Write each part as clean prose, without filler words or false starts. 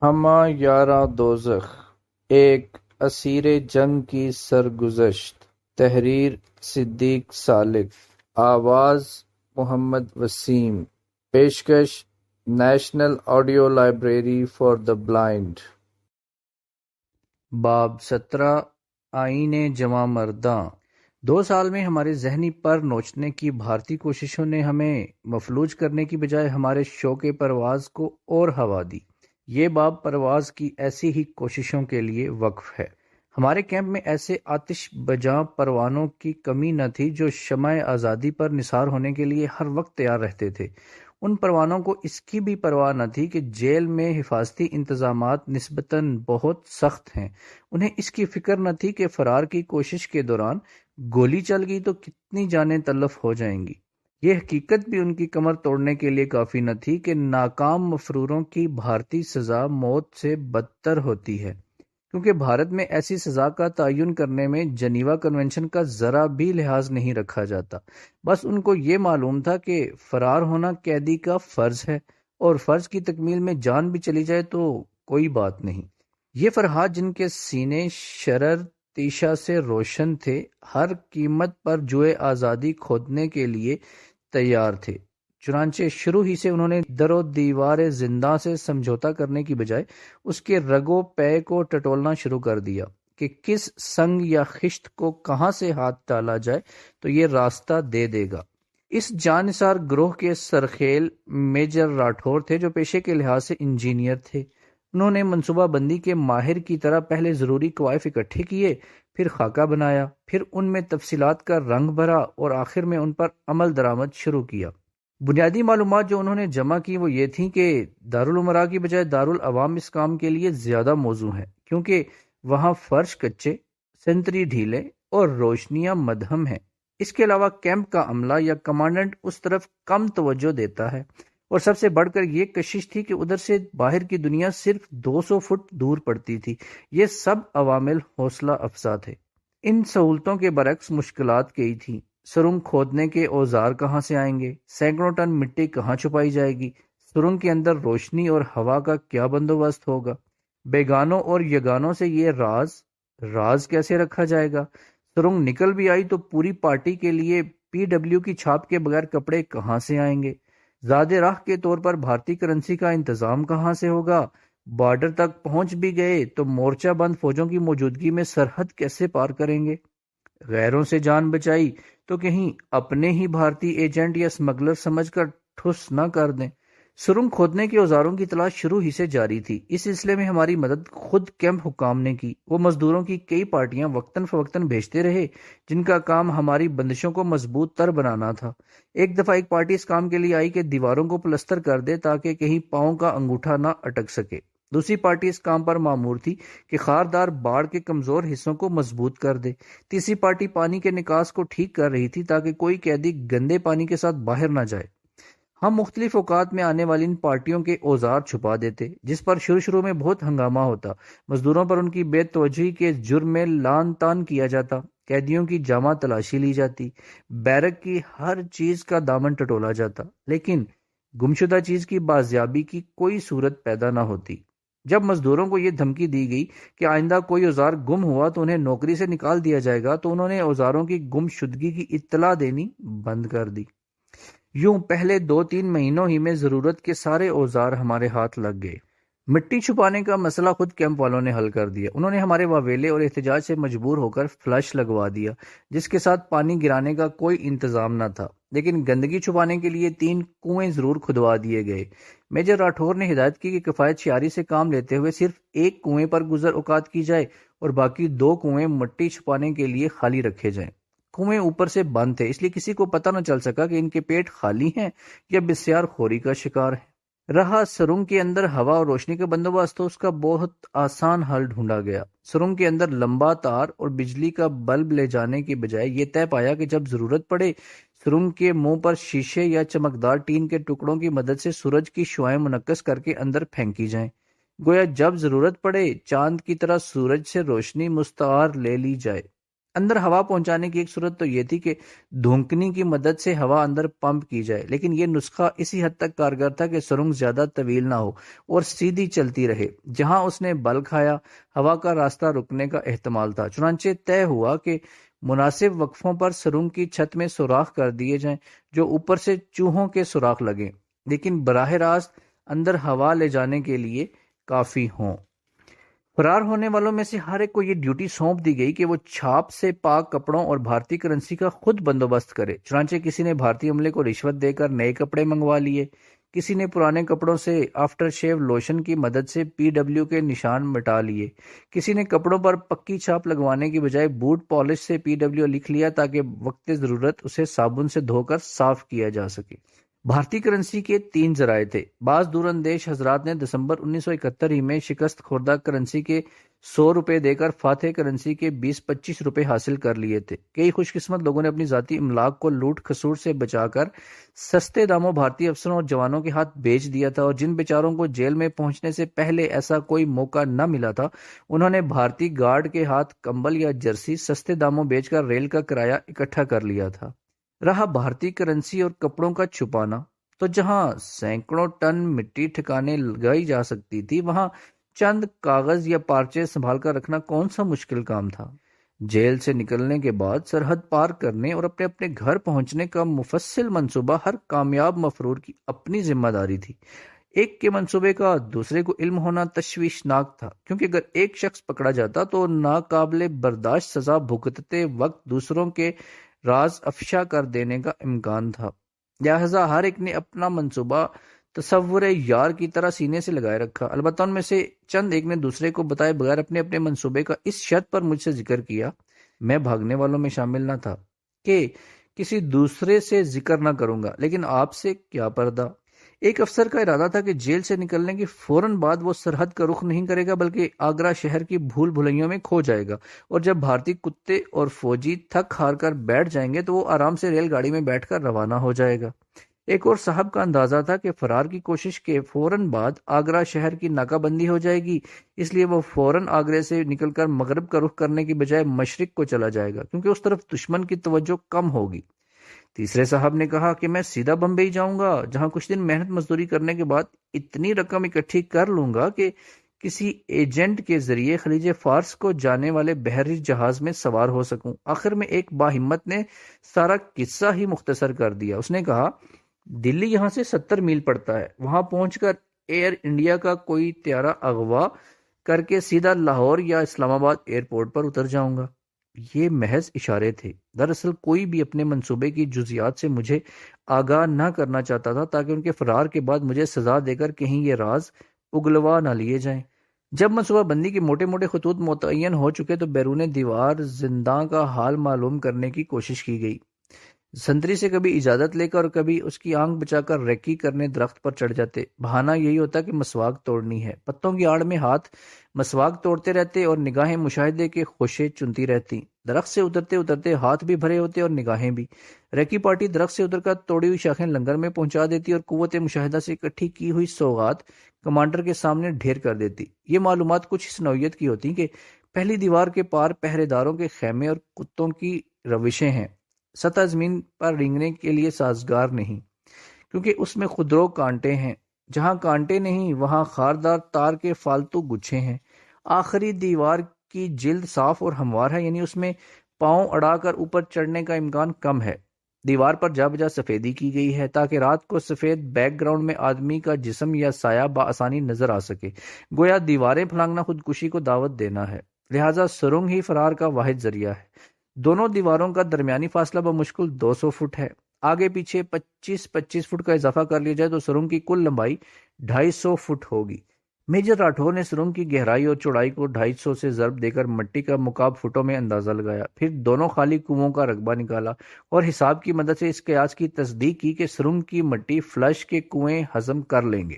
ہمہ یارا دوزخ، ایک اسیر جنگ کی سرگزشت۔ تحریر صدیق سالک، آواز محمد وسیم۔ پیشکش national audio library for the blind. باب 17، آئین جواں مرداں۔ 2 سال میں ہمارے ذہنی پر نوچنے کی بھارتی کوششوں نے ہمیں مفلوج کرنے کی بجائے ہمارے شوق پرواز کو اور ہوا دی۔ یہ باب پرواز کی ایسی ہی کوششوں کے لیے وقف ہے۔ ہمارے کیمپ میں ایسے آتش بجاں پروانوں کی کمی نہ تھی جو شمع آزادی پر نثار ہونے کے لیے ہر وقت تیار رہتے تھے۔ ان پروانوں کو اس کی بھی پرواہ نہ تھی کہ جیل میں حفاظتی انتظامات نسبتاً بہت سخت ہیں۔ انہیں اس کی فکر نہ تھی کہ فرار کی کوشش کے دوران گولی چل گئی تو کتنی جانیں تلف ہو جائیں گی۔ یہ حقیقت بھی ان کی کمر توڑنے کے لیے کافی نہ تھی کہ ناکام مفروروں کی بھارتی سزا موت سے بدتر ہوتی ہے، کیونکہ بھارت میں ایسی سزا کا تعین کرنے میں جنیوا کنونشن کا ذرا بھی لحاظ نہیں رکھا جاتا۔ بس ان کو یہ معلوم تھا کہ فرار ہونا قیدی کا فرض ہے، اور فرض کی تکمیل میں جان بھی چلی جائے تو کوئی بات نہیں۔ یہ فرحات جن کے سینے شرر تیشا سے روشن تھے، ہر قیمت پر جوئے آزادی کھودنے کے لیے تیار تھے۔ چنانچہ شروع ہی سے انہوں نے در و دیوار زنداں سے سمجھوتا کرنے کی بجائے اس کے رگ و پے کو ٹٹولنا شروع کر دیا کہ کس سنگ یا خشت کو کہاں سے ہاتھ ڈالا جائے تو یہ راستہ دے دے گا۔ اس جانثار گروہ کے سرخیل میجر راٹھور تھے، جو پیشے کے لحاظ سے انجینئر تھے۔ انہوں نے منصوبہ بندی کے ماہر کی طرح پہلے ضروری قوائف اکٹھے کیے، پھر خاکہ بنایا، پھر ان میں تفصیلات کا رنگ بھرا اور آخر میں ان پر عمل درآمد شروع کیا۔ بنیادی معلومات جو انہوں نے جمع کی وہ یہ تھیں کہ دارالامراء کی بجائے دارالعوام اس کام کے لیے زیادہ موزوں ہے، کیونکہ وہاں فرش کچے، سنتری ڈھیلے اور روشنیاں مدھم ہیں۔ اس کے علاوہ کیمپ کا عملہ یا کمانڈنٹ اس طرف کم توجہ دیتا ہے، اور سب سے بڑھ کر یہ کشش تھی کہ ادھر سے باہر کی دنیا صرف 200 فٹ دور پڑتی تھی۔ یہ سب عوامل حوصلہ افزا تھے۔ ان سہولتوں کے برعکس مشکلات کئی تھیں۔ سرنگ کھودنے کے اوزار کہاں سے آئیں گے؟ سینکڑوں ٹن مٹی کہاں چھپائی جائے گی؟ سرنگ کے اندر روشنی اور ہوا کا کیا بندوبست ہوگا؟ بیگانوں اور یگانوں سے یہ راز کیسے رکھا جائے گا؟ سرنگ نکل بھی آئی تو پوری پارٹی کے لیے PW کی چھاپ کے بغیر کپڑے کہاں سے آئیں گے؟ زیادہ راہ کے طور پر بھارتی کرنسی کا انتظام کہاں سے ہوگا؟ بارڈر تک پہنچ بھی گئے تو مورچہ بند فوجوں کی موجودگی میں سرحد کیسے پار کریں گے؟ غیروں سے جان بچائی تو کہیں اپنے ہی بھارتی ایجنٹ یا سمگلر سمجھ کر ٹھس نہ کر دیں۔ سرنگ کھودنے کے اوزاروں کی تلاش شروع ہی سے جاری تھی۔ اس سلسلے میں ہماری مدد خود کیمپ حکام نے کی۔ وہ مزدوروں کی کئی پارٹیاں وقتاً فوقتاً بھیجتے رہے، جن کا کام ہماری بندشوں کو مضبوط تر بنانا تھا۔ ایک دفعہ ایک پارٹی اس کام کے لیے آئی کہ دیواروں کو پلستر کر دے تاکہ کہیں پاؤں کا انگوٹھا نہ اٹک سکے۔ دوسری پارٹی اس کام پر مامور تھی کہ خاردار باڑ کے کمزور حصوں کو مضبوط کر دے۔ تیسری پارٹی پانی کے نکاس کو ٹھیک کر رہی تھی تاکہ کوئی قیدی گندے پانی کے ساتھ باہر نہ جائے۔ ہم مختلف اوقات میں آنے والی ان پارٹیوں کے اوزار چھپا دیتے، جس پر شروع میں بہت ہنگامہ ہوتا۔ مزدوروں پر ان کی بے توجہی کے جرم میں لان تان کیا جاتا، قیدیوں کی جامہ تلاشی لی جاتی، بیرک کی ہر چیز کا دامن ٹٹولا جاتا، لیکن گمشدہ چیز کی بازیابی کی کوئی صورت پیدا نہ ہوتی۔ جب مزدوروں کو یہ دھمکی دی گئی کہ آئندہ کوئی اوزار گم ہوا تو انہیں نوکری سے نکال دیا جائے گا، تو انہوں نے اوزاروں کی گم شدگی کی اطلاع دینی بند کر دی۔ یوں پہلے 2-3 مہینوں ہی میں ضرورت کے سارے اوزار ہمارے ہاتھ لگ گئے۔ مٹی چھپانے کا مسئلہ خود کیمپ والوں نے حل کر دیا۔ انہوں نے ہمارے واویلے اور احتجاج سے مجبور ہو کر فلش لگوا دیا، جس کے ساتھ پانی گرانے کا کوئی انتظام نہ تھا، لیکن گندگی چھپانے کے لیے 3 کنویں ضرور کھدوا دیے گئے۔ میجر راٹھور نے ہدایت کی کہ کفایت شعاری سے کام لیتے ہوئے صرف ایک کنویں پر گزر اوقات کی جائے اور باقی 2 کنویں مٹی چھپانے کے لیے خالی رکھے جائیں۔ کنویں اوپر سے بند تھے، اس لیے کسی کو پتہ نہ چل سکا کہ ان کے پیٹ خالی ہیں یا بسیار خوری کا شکار ہیں۔ رہا سرنگ کے اندر ہوا اور روشنی کا بندوبست، تو اس کا بہت آسان حل ڈھونڈا گیا۔ سرنگ کے اندر لمبا تار اور بجلی کا بلب لے جانے کی بجائے یہ طے پایا کہ جب ضرورت پڑے سرنگ کے منہ پر شیشے یا چمکدار ٹین کے ٹکڑوں کی مدد سے سورج کی شعاعیں منعکس کر کے اندر پھینکی جائیں، گویا جب ضرورت پڑے چاند کی طرح سورج سے روشنی مستعار لے لی جائے۔ اندر ہوا پہنچانے کی ایک صورت تو یہ تھی کہ دھونکنی کی مدد سے ہوا اندر پمپ کی جائے، لیکن یہ نسخہ اسی حد تک کارگر تھا کہ سرنگ زیادہ طویل نہ ہو اور سیدھی چلتی رہے۔ جہاں اس نے بل کھایا ہوا کا راستہ رکنے کا احتمال تھا، چنانچہ طے ہوا کہ مناسب وقفوں پر سرنگ کی چھت میں سوراخ کر دیے جائیں جو اوپر سے چوہوں کے سوراخ لگیں لیکن براہ راست اندر ہوا لے جانے کے لیے کافی ہوں۔ فرار ہونے والوں میں سے ہر ایک کو یہ ڈیوٹی سونپ دی گئی کہ وہ چھاپ سے پاک کپڑوں اور بھارتی کرنسی کا خود بندوبست کرے۔ چنانچہ کسی نے بھارتی عملے کو رشوت دے کر نئے کپڑے منگوا لیے، کسی نے پرانے کپڑوں سے آفٹر شیو لوشن کی مدد سے PW کے نشان مٹا لیے، کسی نے کپڑوں پر پکی چھاپ لگوانے کی بجائے بوٹ پالش سے PW لکھ لیا تاکہ وقت ضرورت اسے صابن سے دھو کر صاف کیا جا سکے۔ بھارتی کرنسی کے 3 ذرائع تھے۔ بعض دور اندیش حضرات نے دسمبر 1971 ہی میں شکست خوردہ کرنسی کے 100 روپے دے کر فاتح کرنسی کے 20-25 روپے حاصل کر لیے تھے۔ کئی خوش قسمت لوگوں نے اپنی ذاتی املاک کو لوٹ کھسوٹ سے بچا کر سستے داموں بھارتی افسروں اور جوانوں کے ہاتھ بیچ دیا تھا، اور جن بیچاروں کو جیل میں پہنچنے سے پہلے ایسا کوئی موقع نہ ملا تھا، انہوں نے بھارتی گارڈ کے ہاتھ کمبل یا جرسی سستے داموں بیچ کر ریل کا کرایہ اکٹھا کر لیا تھا۔ رہا بھارتی کرنسی اور کپڑوں کا چھپانا، تو جہاں سینکڑوں ٹن مٹی ٹھکانے لگائی جا سکتی تھی، وہاں چند کاغذ یا پارچے سنبھال کر رکھنا کون سا مشکل کام تھا۔ جیل سے نکلنے کے بعد سرحد پار کرنے اور اپنے اپنے گھر پہنچنے کا مفصل منصوبہ ہر کامیاب مفرور کی اپنی ذمہ داری تھی۔ ایک کے منصوبے کا دوسرے کو علم ہونا تشویشناک تھا، کیونکہ اگر ایک شخص پکڑا جاتا تو ناقابل برداشت سزا بھگتتے وقت دوسروں کے راز افشا کر دینے کا امکان تھا۔ لہذا ہر ایک نے اپنا منصوبہ تصور یار کی طرح سینے سے لگائے رکھا۔ البتہ ان میں سے چند ایک نے دوسرے کو بتائے بغیر اپنے اپنے منصوبے کا اس شرط پر مجھ سے ذکر کیا، میں بھاگنے والوں میں شامل نہ تھا، کہ کسی دوسرے سے ذکر نہ کروں گا، لیکن آپ سے کیا پردہ۔ ایک افسر کا ارادہ تھا کہ جیل سے نکلنے کے فوراً بعد وہ سرحد کا رخ نہیں کرے گا بلکہ آگرہ شہر کی بھول بھلائیوں میں کھو جائے گا، اور جب بھارتی کتے اور فوجی تھک ہار کر بیٹھ جائیں گے تو وہ آرام سے ریل گاڑی میں بیٹھ کر روانہ ہو جائے گا۔ ایک اور صاحب کا اندازہ تھا کہ فرار کی کوشش کے فوراً بعد آگرہ شہر کی ناکہ بندی ہو جائے گی، اس لیے وہ فوراً آگرے سے نکل کر مغرب کا رخ کرنے کی بجائے مشرق کو چلا جائے گا، کیونکہ اس طرف دشمن کی توجہ کم ہوگی۔ تیسرے صاحب نے کہا کہ میں سیدھا بمبئی جاؤں گا، جہاں کچھ دن محنت مزدوری کرنے کے بعد اتنی رقم اکٹھی کر لوں گا کہ کسی ایجنٹ کے ذریعے خلیج فارس کو جانے والے بحری جہاز میں سوار ہو سکوں۔ آخر میں ایک باہمت نے سارا قصہ ہی مختصر کر دیا۔ اس نے کہا دلی یہاں سے 70 میل پڑتا ہے، وہاں پہنچ کر ایئر انڈیا کا کوئی طیارہ اغوا کر کے سیدھا لاہور یا اسلام آباد ایئرپورٹ پر اتر جاؤں گا۔ یہ محض اشارے تھے، دراصل کوئی بھی اپنے منصوبے کی جزیات سے مجھے آگاہ نہ کرنا چاہتا تھا تاکہ ان کے فرار کے بعد مجھے سزا دے کر کہیں یہ راز اگلوا نہ لیے جائیں۔ جب منصوبہ بندی کے موٹے موٹے خطوط متعین ہو چکے تو بیرون دیوار زنداں کا حال معلوم کرنے کی کوشش کی گئی۔ سنتری سے کبھی اجازت لے کر اور کبھی اس کی آنکھ بچا کر ریکی کرنے درخت پر چڑھ جاتے۔ بہانہ یہی ہوتا کہ مسواک توڑنی ہے۔ پتوں کی آڑ میں ہاتھ مسواک توڑتے رہتے اور نگاہیں مشاہدے کے خوشے چنتی رہتی۔ درخت سے اترتے اترتے ہاتھ بھی بھرے ہوتے اور نگاہیں بھی۔ ریکی پارٹی درخت سے اتر کر توڑی ہوئی شاخیں لنگر میں پہنچا دیتی اور قوت مشاہدہ سے اکٹھی کی ہوئی سوغات کمانڈر کے سامنے ڈھیر کر دیتی۔ یہ معلومات کچھ اس نوعیت کی ہوتی کہ پہلی دیوار کے پار پہرے داروں کے خیمے اور کتوں کی روشیں ہیں، سطح زمین پر رینگنے کے لیے سازگار نہیں، کیونکہ اس میں خودرو کانٹے ہیں۔ جہاں کانٹے نہیں وہاں خاردار تار کے فالتو گچھے ہیں۔ آخری دیوار کی جلد صاف اور ہموار ہے، یعنی اس میں پاؤں اڑا کر اوپر چڑھنے کا امکان کم ہے۔ دیوار پر جا بجا سفیدی کی گئی ہے تاکہ رات کو سفید بیک گراؤنڈ میں آدمی کا جسم یا سایہ بآسانی نظر آ سکے، گویا دیواریں پھلانگنا خودکشی کو دعوت دینا ہے۔ لہذا سرنگ ہی فرار کا واحد ذریعہ ہے۔ دونوں دیواروں کا درمیانی فاصلہ بمشکل 200 فٹ ہے۔ آگے پیچھے 25-25 فٹ کا اضافہ کر لیا جائے تو سرنگ کی کل لمبائی 250 فٹ ہوگی۔ میجر راٹھور نے سرنگ کی گہرائی اور چوڑائی کو 250 سے ضرب دے کر مٹی کا مکعب فٹوں میں اندازہ لگایا، پھر دونوں خالی کنووں کا رقبہ نکالا اور حساب کی مدد سے اس قیاس کی تصدیق کی کہ سرنگ کی مٹی فلش کے کنویں ہضم کر لیں گے۔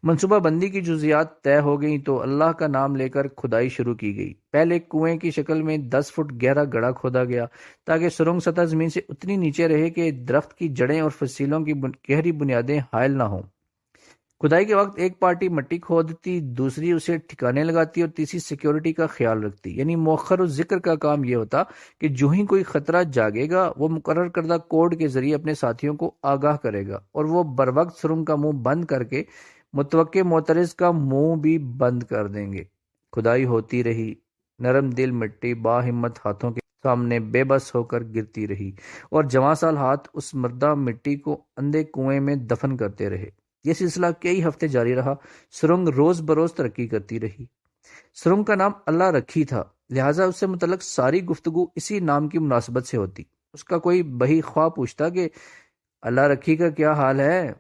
منصوبہ بندی کی جزیات طے ہو گئیں تو اللہ کا نام لے کر کھدائی شروع کی گئی۔ پہلے کنویں کی شکل میں 10 فٹ گہرا گڑھا کھودا گیا تاکہ سرنگ سطح زمین سے اتنی نیچے رہے کہ درخت کی جڑیں اور فصیلوں کی گہری بنیادیں حائل نہ ہوں۔ کھدائی کے وقت ایک پارٹی مٹی کھودتی، دوسری اسے ٹھکانے لگاتی اور تیسری سیکیورٹی کا خیال رکھتی۔ یعنی مؤخر الذکر کا کام یہ ہوتا کہ جو ہی کوئی خطرہ جاگے گا وہ مقرر کردہ کوڈ کے ذریعے اپنے ساتھیوں کو آگاہ کرے گا اور وہ بروقت سرنگ کا منہ بند کر کے متوقع معترض کا منہ بھی بند کر دیں گے۔ کھدائی ہوتی رہی، نرم دل مٹی باہمت ہاتھوں کے سامنے بے بس ہو کر گرتی رہی اور جواں سال ہاتھ اس مردہ مٹی کو اندھے کنویں میں دفن کرتے رہے۔ یہ سلسلہ کئی ہفتے جاری رہا۔ سرنگ روز بروز ترقی کرتی رہی۔ سرنگ کا نام اللہ رکھی تھا، لہٰذا اس سے متعلق ساری گفتگو اسی نام کی مناسبت سے ہوتی۔ اس کا کوئی بہی خواہ پوچھتا کہ اللہ رکھی کا کیا حال ہے؟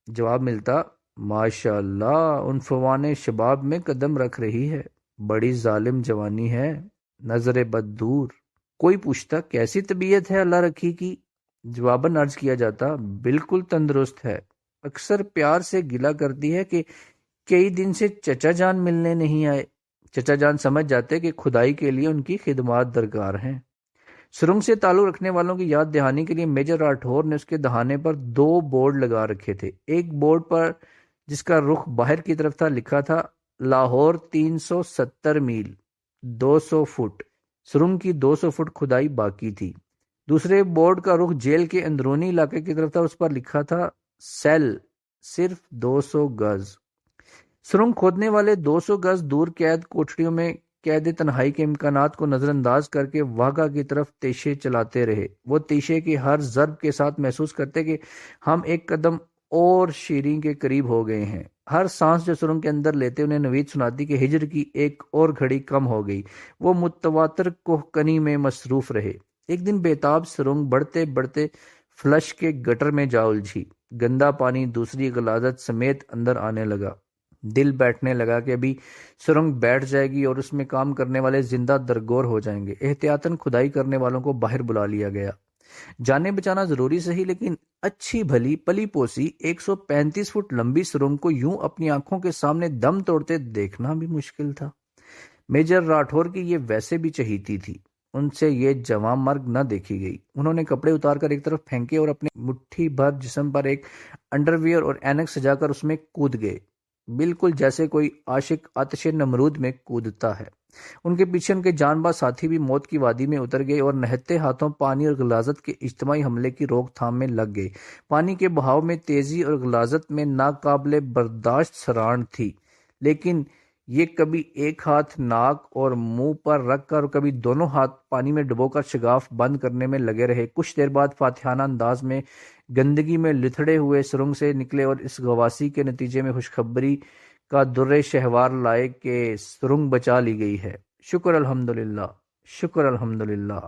جواب ملتا ماشاء اللہ عنفوان شباب میں قدم رکھ رہی ہے، بڑی ظالم جوانی ہے، نظر بد دور۔ کوئی پوچھتا کیسی طبیعت ہے اللہ رکھی کی؟ جواباً عرض کیا جاتا بالکل تندرست ہے، اکثر پیار سے گلہ کرتی ہے کہ کئی دن سے چچا جان ملنے نہیں آئے۔ چچا جان سمجھ جاتے کہ کھدائی کے لیے ان کی خدمات درکار ہیں۔ سرنگ سے تعلق رکھنے والوں کی یاد دہانی کے لیے میجر راٹھور نے اس کے دہانے پر 2 بورڈ لگا رکھے تھے۔ ایک بورڈ پر جس کا رخ باہر کی طرف تھا لکھا تھا لاہور 370 میل 200 فٹ، سرنگ کی 200 فٹ کھدائی باقی تھی۔ دوسرے بورڈ کا رخ جیل کے اندرونی علاقے کی طرف تھا، اس پر لکھا تھا سیل صرف 200 گز۔ سرنگ کھودنے والے 200 گز دور قید کوٹڑیوں میں قید تنہائی کے امکانات کو نظر انداز کر کے واگا کی طرف تیشے چلاتے رہے۔ وہ تیشے کی ہر ضرب کے ساتھ محسوس کرتے کہ ہم ایک قدم اور شیریں کے قریب ہو گئے ہیں۔ ہر سانس جو سرنگ کے اندر لیتے انہیں نوید سناتی کہ ہجر کی ایک اور گھڑی کم ہو گئی۔ وہ متواتر کوہکنی میں مصروف رہے۔ ایک دن بیتاب سرنگ بڑھتے بڑھتے فلش کے گٹر میں جا الجھی۔ گندا پانی دوسری غلاظت سمیت اندر آنے لگا۔ دل بیٹھنے لگا کہ ابھی سرنگ بیٹھ جائے گی اور اس میں کام کرنے والے زندہ درگور ہو جائیں گے۔ احتیاطاً کھدائی کرنے والوں کو باہر بلا لیا گیا۔ جانے بچانا ضروری صحیح، لیکن اچھی بھلی پلی پوسی 135 فٹ لمبی سرنگ کو یوں اپنی آنکھوں کے سامنے دم توڑتے دیکھنا بھی مشکل تھا۔ میجر راٹھور کی یہ ویسے بھی چہیتی تھی، ان سے یہ جواں مرگ نہ دیکھی گئی۔ انہوں نے کپڑے اتار کر ایک طرف پھینکے اور اپنے مٹھی بھر جسم پر ایک انڈر ویئر اور اینک سجا کر اس میں کود گئے، بالکل جیسے کوئی عاشق آتش نمرود میں کودتا ہے۔ ان کے پیچھے ان کے جان باز ساتھی بھی موت کی وادی میں اتر گئے اور نہتے ہاتھوں پانی اور غلاظت کے اجتماعی حملے کی روک تھام میں لگ گئے۔ پانی کے بہاؤ میں تیزی اور غلاظت میں ناقابل برداشت سران تھی، لیکن یہ کبھی ایک ہاتھ ناک اور منہ پر رکھ کر اور کبھی دونوں ہاتھ پانی میں ڈبو کر شگاف بند کرنے میں لگے رہے۔ کچھ دیر بعد فاتحانہ انداز میں گندگی میں لتھڑے ہوئے سرنگ سے نکلے اور اس غواصی کے نتیجے میں خوشخبری کا در شہوار لائے کہ سرنگ بچا لی گئی ہے۔ شکر الحمدللہ، شکر الحمدللہ۔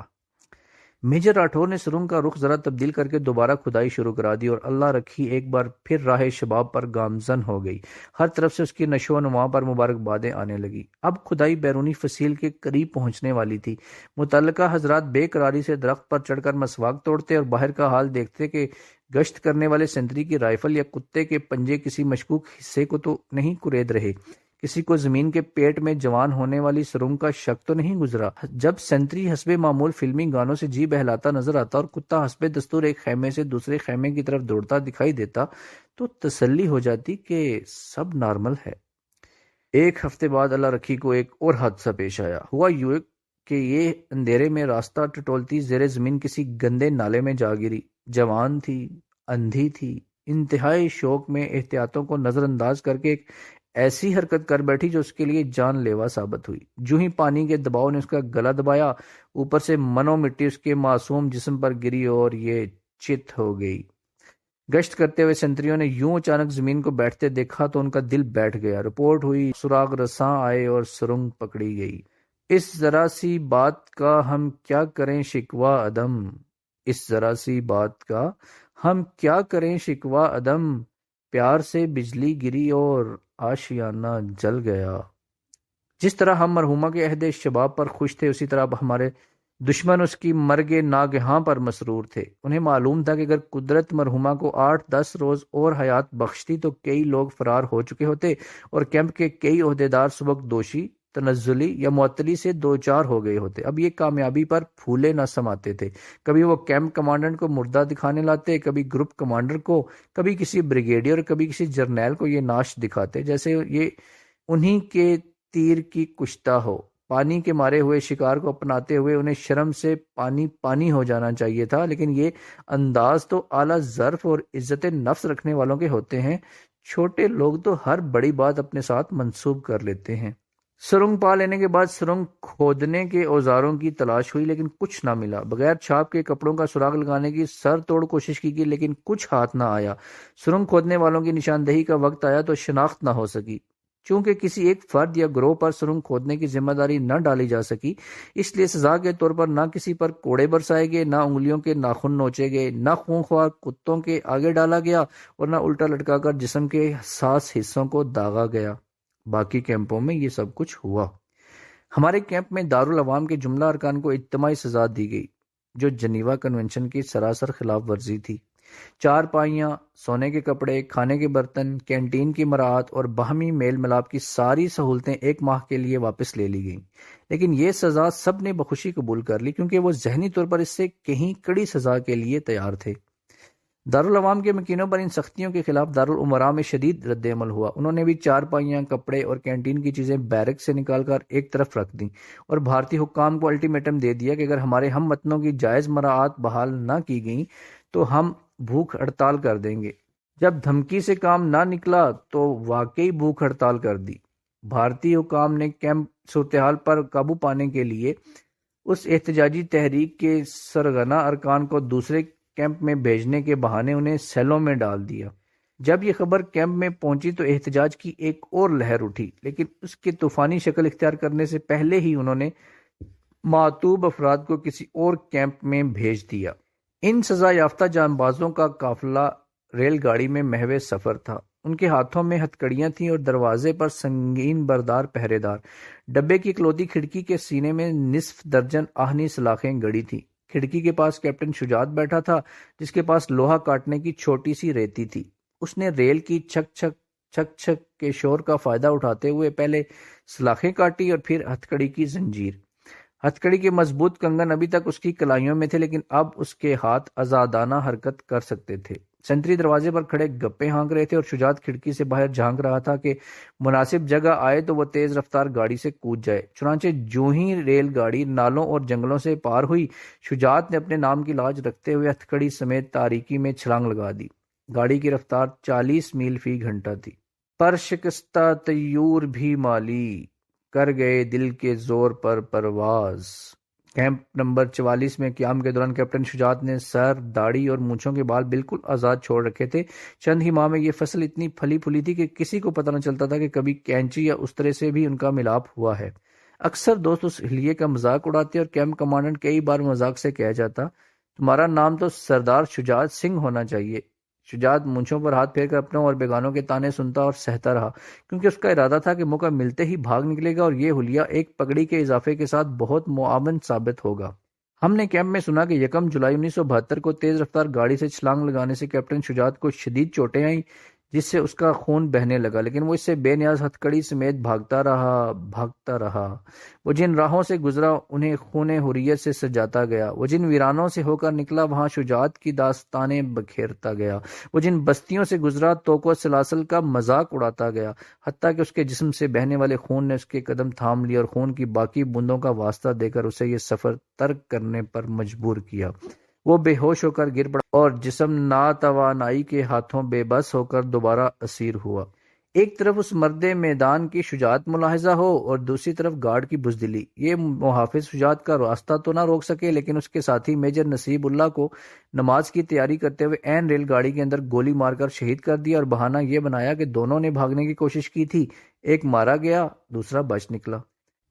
میجر راٹھور نے سرنگ کا رخ ذرا تبدیل کر کے دوبارہ کھدائی شروع کرا دی اور اللہ رکھی ایک بار پھر راہ شباب پر گامزن ہو گئی۔ ہر طرف سے اس کی نشو و نما پر مبارکبادیں آنے لگی۔ اب کھدائی بیرونی فصیل کے قریب پہنچنے والی تھی۔ متعلقہ حضرات بے قراری سے درخت پر چڑھ کر مسواک توڑتے اور باہر کا حال دیکھتے کہ گشت کرنے والے سنتری کی رائفل یا کتے کے پنجے کسی مشکوک حصے کو تو نہیں کورید رہے، کسی کو زمین کے پیٹ میں جوان ہونے والی سرنگ کا شک تو نہیں گزرا۔ جب سنتری حسب معمول فلمی گانوں سے جی بہلاتا نظر آتا اور کتا حسب دستور ایک خیمے سے دوسرے خیمے کی طرف دوڑتا دکھائی دیتا تو تسلی ہو جاتی کہ سب نارمل ہے۔ ایک ہفتے بعد اللہ رکھی کو ایک اور حادثہ پیش آیا۔ ہوا یوں کہ یہ اندھیرے میں راستہ ٹٹولتی زیر زمین کسی گندے نالے میں جا گری۔ جوان تھی، اندھی تھی، انتہائی شوق میں احتیاطوں کو نظر انداز کر کے ایک ایسی حرکت کر بیٹھی جو اس کے لیے جان لیوا ثابت ہوئی۔ جو ہی پانی کے دباؤ نے اس کا گلا دبایا، اوپر سے منو مٹی اس کے معصوم جسم پر گری اور یہ چت ہو گئی۔ گشت کرتے ہوئے سنتریوں نے یوں اچانک زمین کو بیٹھتے دیکھا تو ان کا دل بیٹھ گیا۔ رپورٹ ہوئی، سراغ رساں آئے اور سرنگ پکڑی گئی۔ اس ذرا سی بات کا ہم کیا کریں شکوہ عدم، اس ذرا سی بات کا ہم کیا کریں شکوہ عدم، پیار سے بجلی گری اور آشیانہ جل گیا۔ جس طرح ہم مرحومہ کے عہد شباب پر خوش تھے، اسی طرح اب ہمارے دشمن اس کی مرگ ناگہاں پر مسرور تھے۔ انہیں معلوم تھا کہ اگر قدرت مرحومہ کو 8-10 روز اور حیات بخشتی تو کئی لوگ فرار ہو چکے ہوتے اور کیمپ کے کئی عہدیدار سبک دوشی تنزلی یا معطلی سے دو چار ہو گئے ہوتے۔ اب یہ کامیابی پر پھولے نہ سماتے تھے۔ کبھی وہ کیمپ کمانڈنٹ کو مردہ دکھانے لاتے، کبھی گروپ کمانڈر کو، کبھی کسی بریگیڈیئر، کبھی کسی جرنیل کو یہ ناش دکھاتے جیسے یہ انہی کے تیر کی کشتہ ہو۔ پانی کے مارے ہوئے شکار کو اپناتے ہوئے انہیں شرم سے پانی پانی ہو جانا چاہیے تھا، لیکن یہ انداز تو اعلیٰ ظرف اور عزت نفس رکھنے والوں کے ہوتے ہیں۔ چھوٹے لوگ تو ہر بڑی بات اپنے ساتھ منسوب کر لیتے ہیں۔ سرنگ پا لینے کے بعد سرنگ کھودنے کے اوزاروں کی تلاش ہوئی لیکن کچھ نہ ملا۔ بغیر چھاپ کے کپڑوں کا سراغ لگانے کی سر توڑ کوشش کی گئی لیکن کچھ ہاتھ نہ آیا۔ سرنگ کھودنے والوں کی نشاندہی کا وقت آیا تو شناخت نہ ہو سکی۔ چونکہ کسی ایک فرد یا گروہ پر سرنگ کھودنے کی ذمہ داری نہ ڈالی جا سکی، اس لیے سزا کے طور پر نہ کسی پر کوڑے برسائے گئے، نہ انگلیوں کے ناخن نوچے گئے، نہ خونخوار کتوں کے آگے ڈالا گیا اور نہ الٹا لٹکا کر جسم کے حساس حصوں کو داغا گیا۔ باقی کیمپوں میں یہ سب کچھ ہوا۔ ہمارے کیمپ میں دارالعوام کے جملہ ارکان کو اجتماعی سزا دی گئی جو جنیوا کنونشن کی سراسر خلاف ورزی تھی۔ چار پائیاں، سونے کے کپڑے، کھانے کے برتن، کینٹین کی مراعات اور باہمی میل ملاپ کی ساری سہولتیں ایک ماہ کے لیے واپس لے لی گئیں، لیکن یہ سزا سب نے بخوشی قبول کر لی کیونکہ وہ ذہنی طور پر اس سے کہیں کڑی سزا کے لیے تیار تھے۔ دارالعوام کے مکینوں پر ان سختیوں کے خلاف دارالامراء میں شدید رد عمل ہوا۔ انہوں نے بھی چار پائیاں، کپڑے اور کینٹین کی چیزیں بیرک سے نکال کر ایک طرف رکھ دیں اور بھارتی حکام کو الٹیمیٹم دے دیا کہ اگر ہمارے ہم وطنوں کی جائز مراعات بحال نہ کی گئیں تو ہم بھوک ہڑتال کر دیں گے۔ جب دھمکی سے کام نہ نکلا تو واقعی بھوک ہڑتال کر دی۔ بھارتی حکام نے کیمپ صورتحال پر قابو پانے کے لیے اس احتجاجی تحریک کے سرغنہ ارکان کو دوسرے کیمپ میں بھیجنے کے بہانے انہیں سیلوں میں ڈال دیا۔ جب یہ خبر کیمپ میں پہنچی تو احتجاج کی ایک اور لہر اٹھی، لیکن اس کے طوفانی شکل اختیار کرنے سے پہلے ہی انہوں نے معتوب افراد کو کسی اور کیمپ میں بھیج دیا۔ ان سزا یافتہ جانبازوں کا قافلہ ریل گاڑی میں محو سفر تھا۔ ان کے ہاتھوں میں ہتکڑیاں تھیں اور دروازے پر سنگین بردار پہرے دار۔ ڈبے کی اکلوتی کھڑکی کے سینے میں نصف درجن آہنی سلاخیں گڑی تھیں۔ کھڑکی کے پاس کیپٹن شجاعت بیٹھا تھا جس کے پاس لوہا کاٹنے کی چھوٹی سی ریتی تھی۔ اس نے ریل کی چھک چھک چھک چھک کے شور کا فائدہ اٹھاتے ہوئے پہلے سلاخیں کاٹی اور پھر ہتکڑی کی زنجیر۔ ہتکڑی کے مضبوط کنگن ابھی تک اس کی کلائیوں میں تھے لیکن اب اس کے ہاتھ آزادانہ حرکت کر سکتے تھے۔ سنتری دروازے پر کھڑے گپے ہانک رہے تھے اور شجاعت کھڑکی سے باہر جھانک رہا تھا کہ مناسب جگہ آئے تو وہ تیز رفتار گاڑی سے کود جائے۔ چنانچہ جو ہی ریل گاڑی نالوں اور جنگلوں سے پار ہوئی، شجاعت نے اپنے نام کی لاج رکھتے ہوئے ہتکڑی سمیت تاریکی میں چھلانگ لگا دی۔ گاڑی کی رفتار 40 میل فی گھنٹہ تھی۔ پر شکستہ طیور بھی مالی، کر گئے دل کے زور پر پرواز۔ کیمپ نمبر 44 میں قیام کے دوران کیپٹن شجاعت نے سر، داڑھی اور مونچھوں کے بال بالکل آزاد چھوڑ رکھے تھے۔ چند ہی ماہ میں یہ فصل اتنی پھلی پھلی تھی کہ کسی کو پتہ نہ چلتا تھا کہ کبھی کینچی یا استرے سے بھی ان کا ملاپ ہوا ہے۔ اکثر دوست اس حلیے کا مذاق اڑاتے اور کیمپ کمانڈنٹ کئی بار مذاق سے کہہ جاتا، تمہارا نام تو سردار شجاعت سنگھ ہونا چاہیے۔ شجاعت مونچھوں پر ہاتھ پھیر کر اپنوں اور بیگانوں کے تانے سنتا اور سہتا رہا، کیونکہ اس کا ارادہ تھا کہ موقع ملتے ہی بھاگ نکلے گا اور یہ حلیہ ایک پگڑی کے اضافے کے ساتھ بہت معاون ثابت ہوگا۔ ہم نے کیمپ میں سنا کہ 1 جولائی 1972 کو تیز رفتار گاڑی سے چھلانگ لگانے سے کیپٹن شجاعت کو شدید چوٹیں آئیں جس سے اس کا خون بہنے لگا، لیکن وہ اس سے بے نیاز ہتکڑی سمیت بھاگتا رہا۔ وہ جن راہوں سے گزرا انہیں خون حریت سے سجاتا گیا، وہ جن ویرانوں سے ہو کر نکلا وہاں شجاعت کی داستانیں بکھیرتا گیا، وہ جن بستیوں سے گزرا توق و سلاسل کا مذاق اڑاتا گیا، حتیٰ کہ اس کے جسم سے بہنے والے خون نے اس کے قدم تھام لیے اور خون کی باقی بوندوں کا واسطہ دے کر اسے یہ سفر ترک کرنے پر مجبور کیا۔ وہ بے ہوش ہو کر گر پڑا اور جسم ناتوانائی کے ہاتھوں بے بس ہو کر دوبارہ اسیر ہوا۔ ایک طرف اس مرد میدان کی شجاعت ملاحظہ ہو اور دوسری طرف گارڈ کی بزدلی۔ یہ محافظ شجاعت کا راستہ تو نہ روک سکے لیکن اس کے ساتھی میجر نصیب اللہ کو نماز کی تیاری کرتے ہوئے عین ریل گاڑی کے اندر گولی مار کر شہید کر دیا اور بہانہ یہ بنایا کہ دونوں نے بھاگنے کی کوشش کی تھی، ایک مارا گیا دوسرا بچ نکلا۔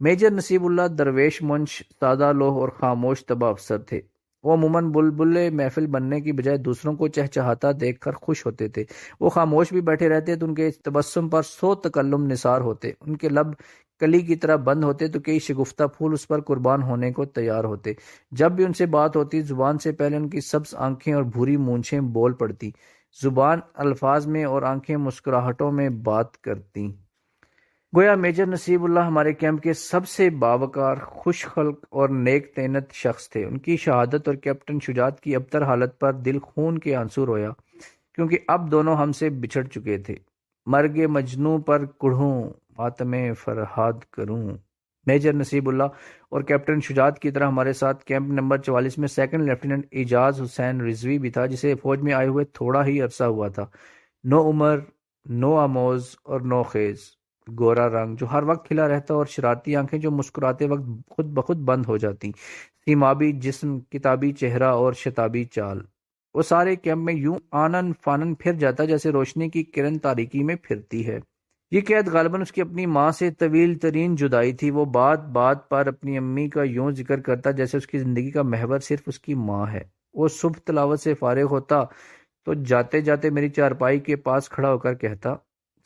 میجر نصیب اللہ درویش منش، سادہ لوح اور خاموش طبع افسر تھے۔ وہ عموماً بلبل محفل بننے کی بجائے دوسروں کو چہچہاتا دیکھ کر خوش ہوتے تھے۔ وہ خاموش بھی بیٹھے رہتے تو ان کے تبسم پر 100 تکلم نثار ہوتے، ان کے لب کلی کی طرح بند ہوتے تو کئی شگفتہ پھول اس پر قربان ہونے کو تیار ہوتے۔ جب بھی ان سے بات ہوتی زبان سے پہلے ان کی سبز آنکھیں اور بھوری مونچھیں بول پڑتی، زبان الفاظ میں اور آنکھیں مسکراہٹوں میں بات کرتی۔ گویا میجر نصیب اللہ ہمارے کیمپ کے سب سے باوقار، خوش خلق اور نیک طینت شخص تھے۔ ان کی شہادت اور کیپٹن شجاعت کی ابتر حالت پر دل خون کے آنسو رویا، کیونکہ اب دونوں ہم سے بچھڑ چکے تھے۔ مرگ مجنوں پر کڑھوں، ماتم فرہاد کروں۔ میجر نصیب اللہ اور کیپٹن شجاعت کی طرح ہمارے ساتھ کیمپ نمبر 44 میں سیکنڈ لیفٹیننٹ اعجاز حسین رضوی بھی تھا، جسے فوج میں آئے ہوئے تھوڑا ہی عرصہ ہوا تھا۔ نو عمر، نو آموز اور نو خیز، گورا رنگ جو ہر وقت کھلا رہتا، اور شرارتی آنکھیں جو مسکراتے وقت خود بخود بند ہو جاتی، سیمابی جسم، کتابی چہرہ اور شتابی چال۔ وہ سارے کیمپ میں یوں آنن فانن پھر جاتا جیسے روشنی کی کرن تاریکی میں پھرتی ہے۔ یہ قید غالباً اس کی اپنی ماں سے طویل ترین جدائی تھی۔ وہ بات بات پر اپنی امی کا یوں ذکر کرتا جیسے اس کی زندگی کا محور صرف اس کی ماں ہے۔ وہ صبح تلاوت سے فارغ ہوتا تو جاتے جاتے میری چارپائی کے پاس کھڑا ہو کر کہتا،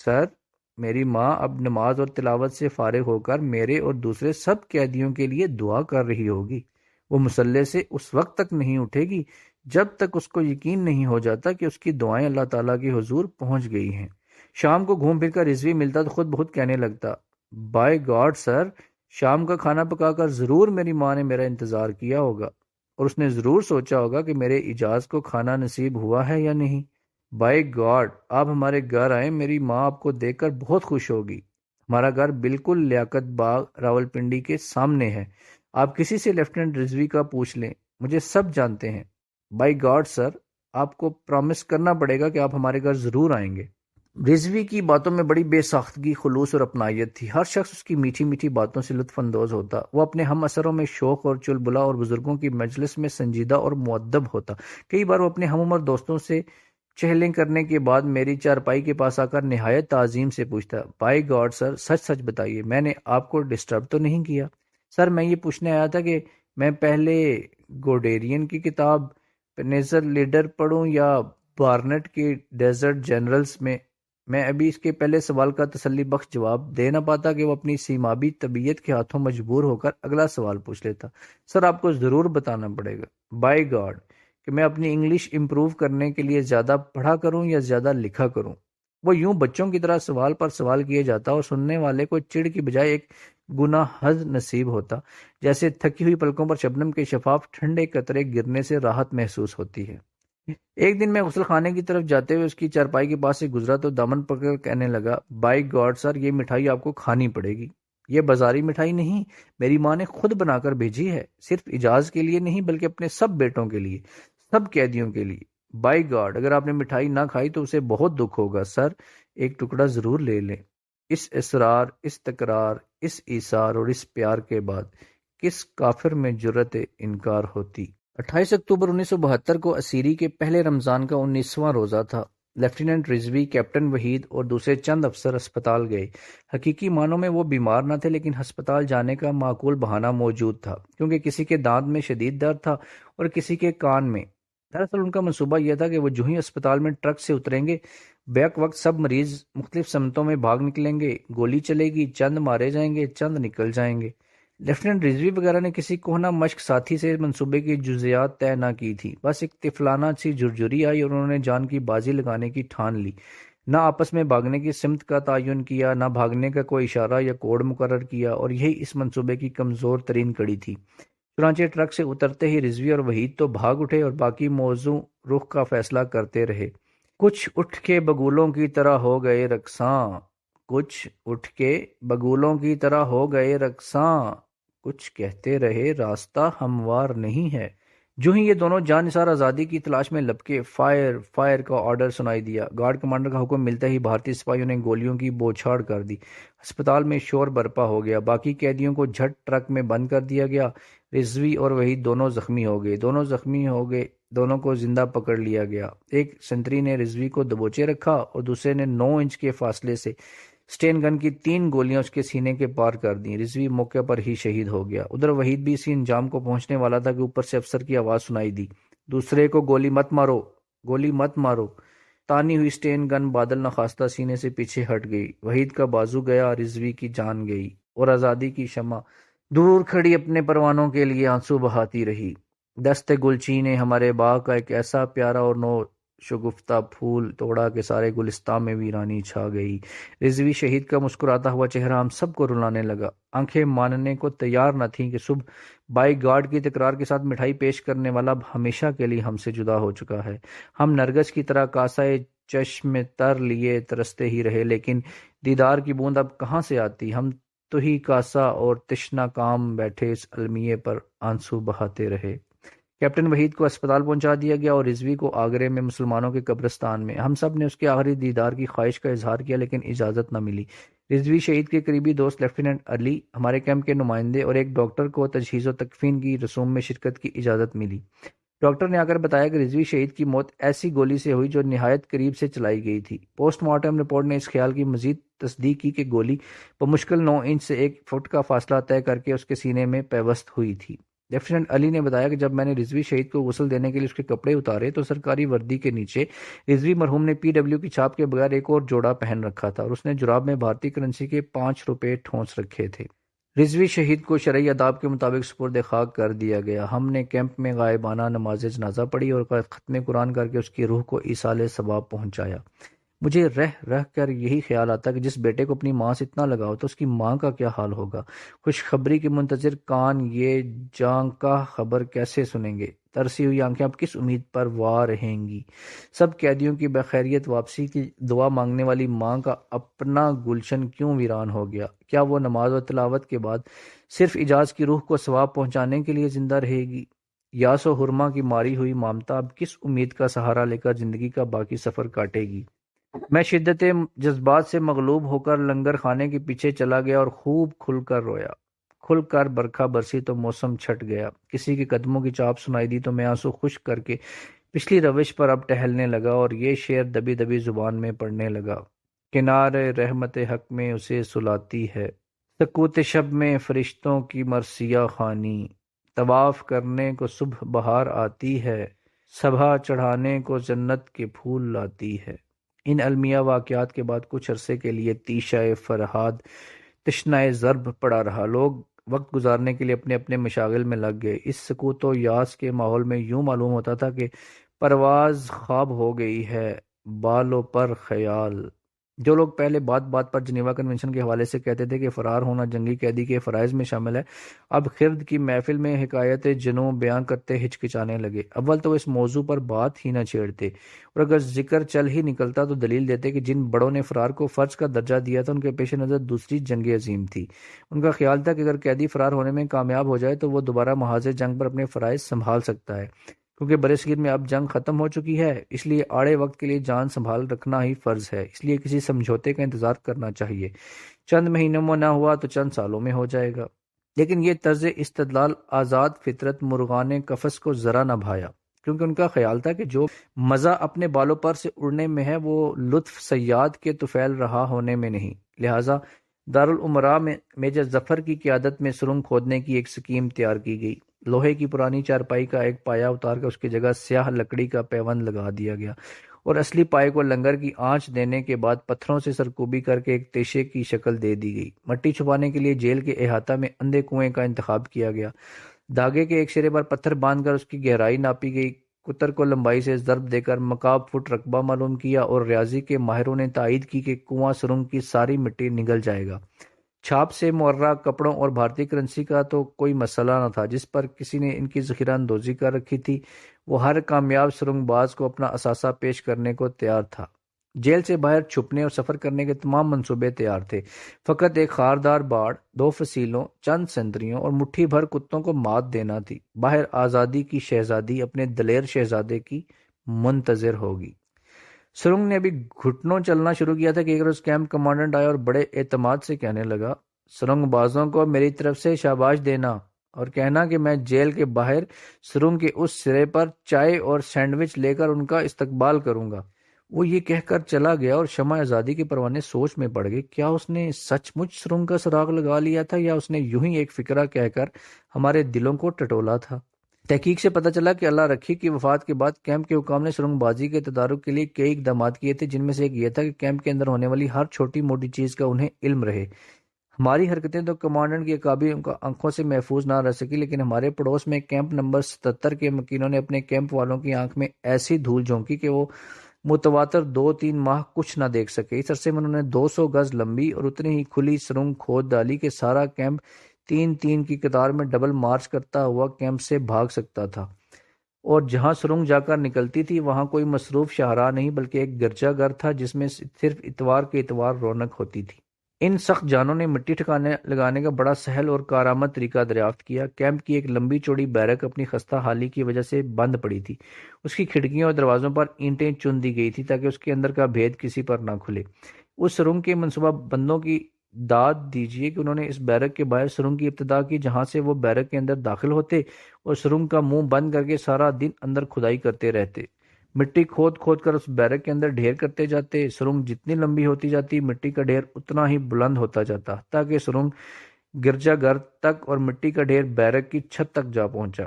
سر، میری ماں اب نماز اور تلاوت سے فارغ ہو کر میرے اور دوسرے سب قیدیوں کے لیے دعا کر رہی ہوگی۔ وہ مصلے سے اس وقت تک نہیں اٹھے گی جب تک اس کو یقین نہیں ہو جاتا کہ اس کی دعائیں اللہ تعالیٰ کے حضور پہنچ گئی ہیں۔ شام کو گھوم پھر کر رضوی ملتا تو خود بہت کہنے لگتا، بائی گاڈ سر، شام کا کھانا پکا کر ضرور میری ماں نے میرا انتظار کیا ہوگا، اور اس نے ضرور سوچا ہوگا کہ میرے اعجاز کو کھانا نصیب ہوا ہے یا نہیں۔ بائی گاڈ، آپ ہمارے گھر آئیں، میری ماں آپ کو دیکھ کر بہت خوش ہوگی۔ ہمارا گھر بالکل لیاقت باغ راولپنڈی کے سامنے ہے۔ آپ کسی سے لیفٹیننٹ رضوی کا پوچھ لیں، مجھے سب جانتے ہیں۔ بائی گاڈ سر، آپ کو پرامس کرنا پڑے گا کہ آپ ہمارے گھر ضرور آئیں گے۔ رضوی کی باتوں میں بڑی بے ساختگی، خلوص اور اپنائیت تھی۔ ہر شخص اس کی میٹھی میٹھی باتوں سے لطف اندوز ہوتا۔ وہ اپنے ہم اثروں میں شوخ اور چلبلا، اور بزرگوں کی مجلس میں سنجیدہ اور مؤدب ہوتا۔ کئی بار وہ اپنے ہم عمر دوستوں سے چہلیں کرنے کے بعد میری چارپائی کے پاس آ کر نہایت تعظیم سے پوچھتا، بائی گاڈ سر، سچ سچ بتائیے، میں نے آپ کو ڈسٹرب تو نہیں کیا؟ سر، میں یہ پوچھنے آیا تھا کہ میں پہلے گوڈیرین کی کتاب پینیزر لیڈر پڑھوں یا بارنٹ کے ڈیزرٹ جنرلز میں ابھی اس کے پہلے سوال کا تسلی بخش جواب دے نہ پاتا کہ وہ اپنی سیمابی طبیعت کے ہاتھوں مجبور ہو کر اگلا سوال پوچھ لیتا۔ سر، آپ کو ضرور بتانا پڑے گا، بائی گاڈ، کہ میں اپنی انگلش امپروو کرنے کے لیے زیادہ پڑھا کروں یا زیادہ لکھا کروں۔ وہ یوں بچوں کی طرح سوال پر سوال کیے جاتا، اور سننے والے کو چڑ کی بجائے ایک گناہ حظ نصیب ہوتا، جیسے تھکی ہوئی پلکوں پر شبنم کے شفاف ٹھنڈے قطرے گرنے سے راحت محسوس ہوتی ہے۔ ایک دن میں غسل خانے کی طرف جاتے ہوئے اس کی چارپائی کے پاس سے گزرا تو دامن پکڑ کر کہنے لگا، بائی گاڈ سر، یہ مٹھائی آپ کو کھانی پڑے گی۔ یہ بازاری مٹھائی نہیں، میری ماں نے خود بنا کر بھیجی ہے، صرف اعجاز کے لیے نہیں بلکہ اپنے سب بیٹوں کے لیے، سب قیدیوں کے لیے۔ بائی گاڈ، اگر آپ نے مٹھائی نہ کھائی تو اسے بہت دکھ ہوگا۔ سر، ایک ٹکڑا ضرور لے لیں۔ اس اصرار، اس تکرار، اس ایثار اور اس پیار کے بعد کس کافر میں جرأت انکار ہوتی؟ 28 اکتوبر 1972 کو اسیری کے پہلے رمضان کا 19واں روزہ تھا۔ لیفٹیننٹ رضوی، کیپٹن وحید اور دوسرے چند افسر ہسپتال گئے۔ حقیقی معنوں میں وہ بیمار نہ تھے، لیکن ہسپتال جانے کا معقول بہانہ موجود تھا، کیونکہ کسی کے دانت میں شدید درد تھا اور کسی کے کان میں۔ دراصل ان کا منصوبہ یہ تھا کہ وہ جو ہی اسپتال میں ٹرک سے اتریں گے، بیک وقت سب مریض مختلف سمتوں میں بھاگ نکلیں گے، گولی چلے گی، چند مارے جائیں گے، چند نکل جائیں گے۔ لیفٹیننٹ رضوی وغیرہ نے کسی کوہنا مشق ساتھی سے منصوبے کی جزیات طے نہ کی تھی، بس ایک طفلانہ سی جھرجھری آئی اور انہوں نے جان کی بازی لگانے کی ٹھان لی۔ نہ آپس میں بھاگنے کی سمت کا تعین کیا، نہ بھاگنے کا کوئی اشارہ یا کوڈ مقرر کیا، اور یہی اس منصوبے کی کمزور ترین کڑی تھی۔ چنانچہ ٹرک سے اترتے ہی رضوی اور وحید تو بھاگ اٹھے اور باقی موضوع رخ کا فیصلہ کرتے رہے۔ کچھ اٹھ کے بگولوں کی طرح ہو گئے رقصاں، کچھ اٹھ کے بگولوں کی طرح ہو گئے رقصاں، کچھ کہتے رہے راستہ ہموار نہیں ہے۔ جو ہی یہ دونوں جان نثار آزادی کی تلاش میں لپکے، فائر فائر کا آرڈر سنائی دیا۔ گارڈ کمانڈر کا حکم ملتا ہی بھارتی سپاہیوں نے گولیوں کی بوچھاڑ کر دی۔ ہسپتال میں شور برپا ہو گیا۔ باقی قیدیوں کو جھٹ ٹرک میں بند کر دیا گیا۔ رضوی اور وحید دونوں زخمی ہو گئے، دونوں کو زندہ پکڑ لیا گیا۔ ایک سنتری نے رضوی کو دبوچے رکھا اور دوسرے نے 9 انچ کے فاصلے سے سٹین گن کی 3 گولیاں اس کے سینے کے پار کر دیں۔ رضوی موقع پر ہی شہید ہو گیا۔ ادھر وحید بھی اسی انجام کو پہنچنے والا تھا کہ اوپر سے افسر کی آواز سنائی دی، دوسرے کو گولی مت مارو، گولی مت مارو۔ تانی ہوئی سٹین گن بادل نخواستہ سینے سے پیچھے ہٹ گئی۔ وحید کا بازو گیا، رضوی کی جان گئی، اور آزادی کی شمع دور کھڑی اپنے پروانوں کے لیے آنسو بہاتی رہی۔ دست گلچین ہمارے باغ کا ایک ایسا پیارا اور شگفتہ پھول توڑا کہ سارے گلستان میں ویرانی چھا گئی۔ رضوی شہید کا مسکراتا ہوا چہرہ ہم سب کو رلانے لگا۔ آنکھیں ماننے کو تیار نہ تھیں کہ صبح بائی گارڈ کی تکرار کے ساتھ مٹھائی پیش کرنے والا اب ہمیشہ کے لیے ہم سے جدا ہو چکا ہے۔ ہم نرگس کی طرح کاسائے چشم تر لیے ترستے ہی رہے، لیکن دیدار کی بوند اب کہاں سے آتی؟ ہم تو ہی کاسا اور تشنا کام بیٹھے اس المیے پر آنسو بہاتے رہے۔ کیپٹن وحید کو اسپتال پہنچا دیا گیا اور رضوی کو آگرے میں مسلمانوں کے قبرستان میں۔ ہم سب نے اس کے آخری دیدار کی خواہش کا اظہار کیا، لیکن اجازت نہ ملی۔ رضوی شہید کے قریبی دوست لیفٹیننٹ علی، ہمارے کیمپ کے نمائندے اور ایک ڈاکٹر کو تجہیز و تکفین کی رسوم میں شرکت کی اجازت ملی۔ ڈاکٹر نے آ کر بتایا کہ رضوی شہید کی موت ایسی گولی سے ہوئی جو نہایت قریب سے چلائی گئی تھی۔ پوسٹ مارٹم رپورٹ نے اس خیال کی مزید تصدیق کی کہ گولی بمشکل 9 انچ سے 1 فٹ کا فاصلہ طے کر کے اس کے سینے میں پیوست ہوئی تھی۔ لیفٹیننٹ علی نے بتایا کہ جب میں نے رضوی شہید کو غسل دینے کے لیے اس کے کپڑے اتارے تو سرکاری وردی کے نیچے رضوی مرحوم نے PW کی چھاپ کے بغیر ایک اور جوڑا پہن رکھا تھا اور اس نے جراب میں بھارتی کرنسی کے 5 روپے ٹھونس رکھے تھے۔ رضوی شہید کو شرعی آداب کے مطابق سپرد خاک کر دیا گیا۔ ہم نے کیمپ میں غائبانہ نماز جنازہ پڑھی اور ختم قرآن کر کے اس کی روح کو ایصال ثواب پہنچایا۔ مجھے رہ کر یہی خیال آتا کہ جس بیٹے کو اپنی ماں سے اتنا لگاؤ تو اس کی ماں کا کیا حال ہوگا۔ خوشخبری کے منتظر کان یہ جان کا خبر کیسے سنیں گے؟ ترسی ہوئی آنکھیں اب کس امید پر وا رہیں گی؟ سب قیدیوں کی بخیریت واپسی کی دعا مانگنے والی ماں کا اپنا گلشن کیوں ویران ہو گیا؟ کیا وہ نماز و تلاوت کے بعد صرف اجاز کی روح کو ثواب پہنچانے کے لیے زندہ رہے گی؟ یاس و حرما کی ماری ہوئی مامتا اب کس امید کا سہارا لے کر زندگی کا باقی سفر کاٹے گی؟ میں شدت جذبات سے مغلوب ہو کر لنگر خانے کے پیچھے چلا گیا اور خوب کھل کر رویا۔ کھل کر برکھا برسی تو موسم چھٹ گیا۔ کسی کے قدموں کی چاپ سنائی دی تو میں آنسو خشک کر کے پچھلی روش پر اب ٹہلنے لگا اور یہ شعر دبی دبی زبان میں پڑھنے لگا۔ کنارے رحمت حق میں اسے سلاتی ہے، سکوت شب میں فرشتوں کی مرثیہ خوانی، طواف کرنے کو صبح بہار آتی ہے، صبح چڑھانے کو جنت کے پھول لاتی ہے۔ ان المیہ واقعات کے بعد کچھ عرصے کے لیے تیشہ فرہاد تشنائے ضرب پڑا رہا۔ لوگ وقت گزارنے کے لیے اپنے اپنے مشاغل میں لگ گئے۔ اس سکوت و یاس کے ماحول میں یوں معلوم ہوتا تھا کہ پرواز خواب ہو گئی ہے، بالوں پر خیال۔ جو لوگ پہلے بات بات پر جنیوا کنونشن کے حوالے سے کہتے تھے کہ فرار ہونا جنگی قیدی کے فرائض میں شامل ہے، اب خرد کی محفل میں حکایت جنوں بیان کرتے ہچکچانے لگے۔ اول تو اس موضوع پر بات ہی نہ چھیڑتے، اور اگر ذکر چل ہی نکلتا تو دلیل دیتے کہ جن بڑوں نے فرار کو فرض کا درجہ دیا تھا ان کے پیش نظر دوسری جنگ عظیم تھی۔ ان کا خیال تھا کہ اگر قیدی فرار ہونے میں کامیاب ہو جائے تو وہ دوبارہ محاذ جنگ پر اپنے فرائض سنبھال سکتا ہے۔ کیونکہ برصغیر میں اب جنگ ختم ہو چکی ہے، اس لیے آڑے وقت کے لیے جان سنبھال رکھنا ہی فرض ہے، اس لیے کسی سمجھوتے کا انتظار کرنا چاہیے۔ چند مہینوں میں نہ ہوا تو چند سالوں میں ہو جائے گا۔ لیکن یہ طرز استدلال آزاد فطرت مرغان قفس کو ذرا نہ بھایا، کیونکہ ان کا خیال تھا کہ جو مزہ اپنے بالوں پر سے اڑنے میں ہے وہ لطف صیاد کے طفیل رہا ہونے میں نہیں۔ لہٰذا دارالامراء میں میجر ظفر کی قیادت میں سرنگ کھودنے کی ایک سکیم تیار کی گئی۔ لوہے کی پرانی چارپائی کا ایک پایا اتار کر اس کی جگہ سیاہ لکڑی کا پیوند لگا دیا گیا اور اصلی پائے کو لنگر کی آنچ دینے کے بعد پتھروں سے سرکوبی کر کے ایک تیشے کی شکل دے دی گئی۔ مٹی چھپانے کے لیے جیل کے احاطہ میں اندھے کنویں کا انتخاب کیا گیا۔ دھاگے کے ایک سرے پر پتھر باندھ کر اس کی گہرائی ناپی گئی۔ کتر کو لمبائی سے ضرب دے کر مکعب فٹ رقبہ معلوم کیا اور ریاضی کے ماہروں نے تائید کی کہ کنواں سرنگ کی ساری مٹی نگل جائے گا۔ چھاپ سے معرہ کپڑوں اور بھارتی کرنسی کا تو کوئی مسئلہ نہ تھا، جس پر کسی نے ان کی ذخیرہ اندوزی کر رکھی تھی۔ وہ ہر کامیاب سرنگ باز کو اپنا اثاثہ پیش کرنے کو تیار تھا۔ جیل سے باہر چھپنے اور سفر کرنے کے تمام منصوبے تیار تھے، فقط ایک خاردار باڑ، 2 فصیلوں، چند سینتریوں اور مٹھی بھر کتوں کو مات دینا تھی۔ باہر آزادی کی شہزادی اپنے دلیر شہزادے کی منتظر ہوگی۔ سرنگ نے ابھی گھٹنوں چلنا شروع کیا تھا کہ ایک روز کیمپ کمانڈنٹ آیا اور بڑے اعتماد سے کہنے لگا، سرنگ بازوں کو میری طرف سے شاباش دینا اور کہنا کہ میں جیل کے باہر سرنگ کے اس سرے پر چائے اور سینڈوچ لے کر ان کا استقبال کروں گا۔ وہ یہ کہہ کر چلا گیا اور شمع آزادی کے پروانے سوچ میں پڑ گئے۔ کیا اس نے سچ مچ سرنگ کا سراغ لگا لیا تھا یا اس نے یوں ہی ایک فکرہ کہہ کر ہمارے دلوں کو ٹٹولا تھا؟ تحقیق سے پتہ چلا کہ اللہ رکھی کی وفات کے بعد کیمپ کے حکام نے سرنگ بازی کے تدارک کے لیے کئی اقدامات کیے تھے، جن میں سے ایک یہ تھا کہ کیمپ کے اندر ہونے والی ہر چھوٹی موٹی چیز کا انہیں علم رہے۔ ہماری حرکتیں تو کمانڈنٹ کی عقابی آنکھوں سے محفوظ نہ رہ سکی، لیکن ہمارے پڑوس میں کیمپ نمبر 77 کے مکینوں نے اپنے کیمپ والوں کی آنکھ میں ایسی دھول جھونکی کہ وہ متواتر 2-3 ماہ کچھ نہ دیکھ سکے۔ اس عرصے میں انہوں نے 200 گز لمبی اور اتنی ہی کھلی سرنگ کھود ڈالی کہ سارا کیمپ 3-3 کی قطار میں ڈبل مارچ کرتا ہوا کیمپ سے بھاگ سکتا تھا، اور جہاں سرنگ جا کر نکلتی تھی وہاں کوئی مصروف شاہراہ نہیں بلکہ ایک گرجا گھر تھا جس میں صرف اتوار کے اتوار رونق ہوتی تھی۔ ان سخت جانوں نے مٹی ٹھکانے لگانے کا بڑا سہل اور کارآمد طریقہ دریافت کیا۔ کیمپ کی ایک لمبی چوڑی بیرک اپنی خستہ حالی کی وجہ سے بند پڑی تھی۔ اس کی کھڑکیوں اور دروازوں پر اینٹیں چن دی گئی تھی تاکہ اس کے اندر کا بھید کسی پر نہ کھلے۔ اس سرنگ کے منصوبہ بندوں کی داد دیجیے کہ انہوں نے اس بیرک کے باہر سرنگ کی ابتدا کی، جہاں سے وہ بیرک کے اندر داخل ہوتے اور سرنگ کا منہ بند کر کے سارا دن اندر کھدائی کرتے رہتے۔ مٹی کھود کھود کر اس بیرک کے اندر ڈھیر کرتے جاتے۔ سرنگ جتنی لمبی ہوتی جاتی مٹی کا ڈھیر اتنا ہی بلند ہوتا جاتا، تاکہ سرنگ گرجا گھر تک اور مٹی کا ڈھیر بیرک کی چھت تک جا پہنچا۔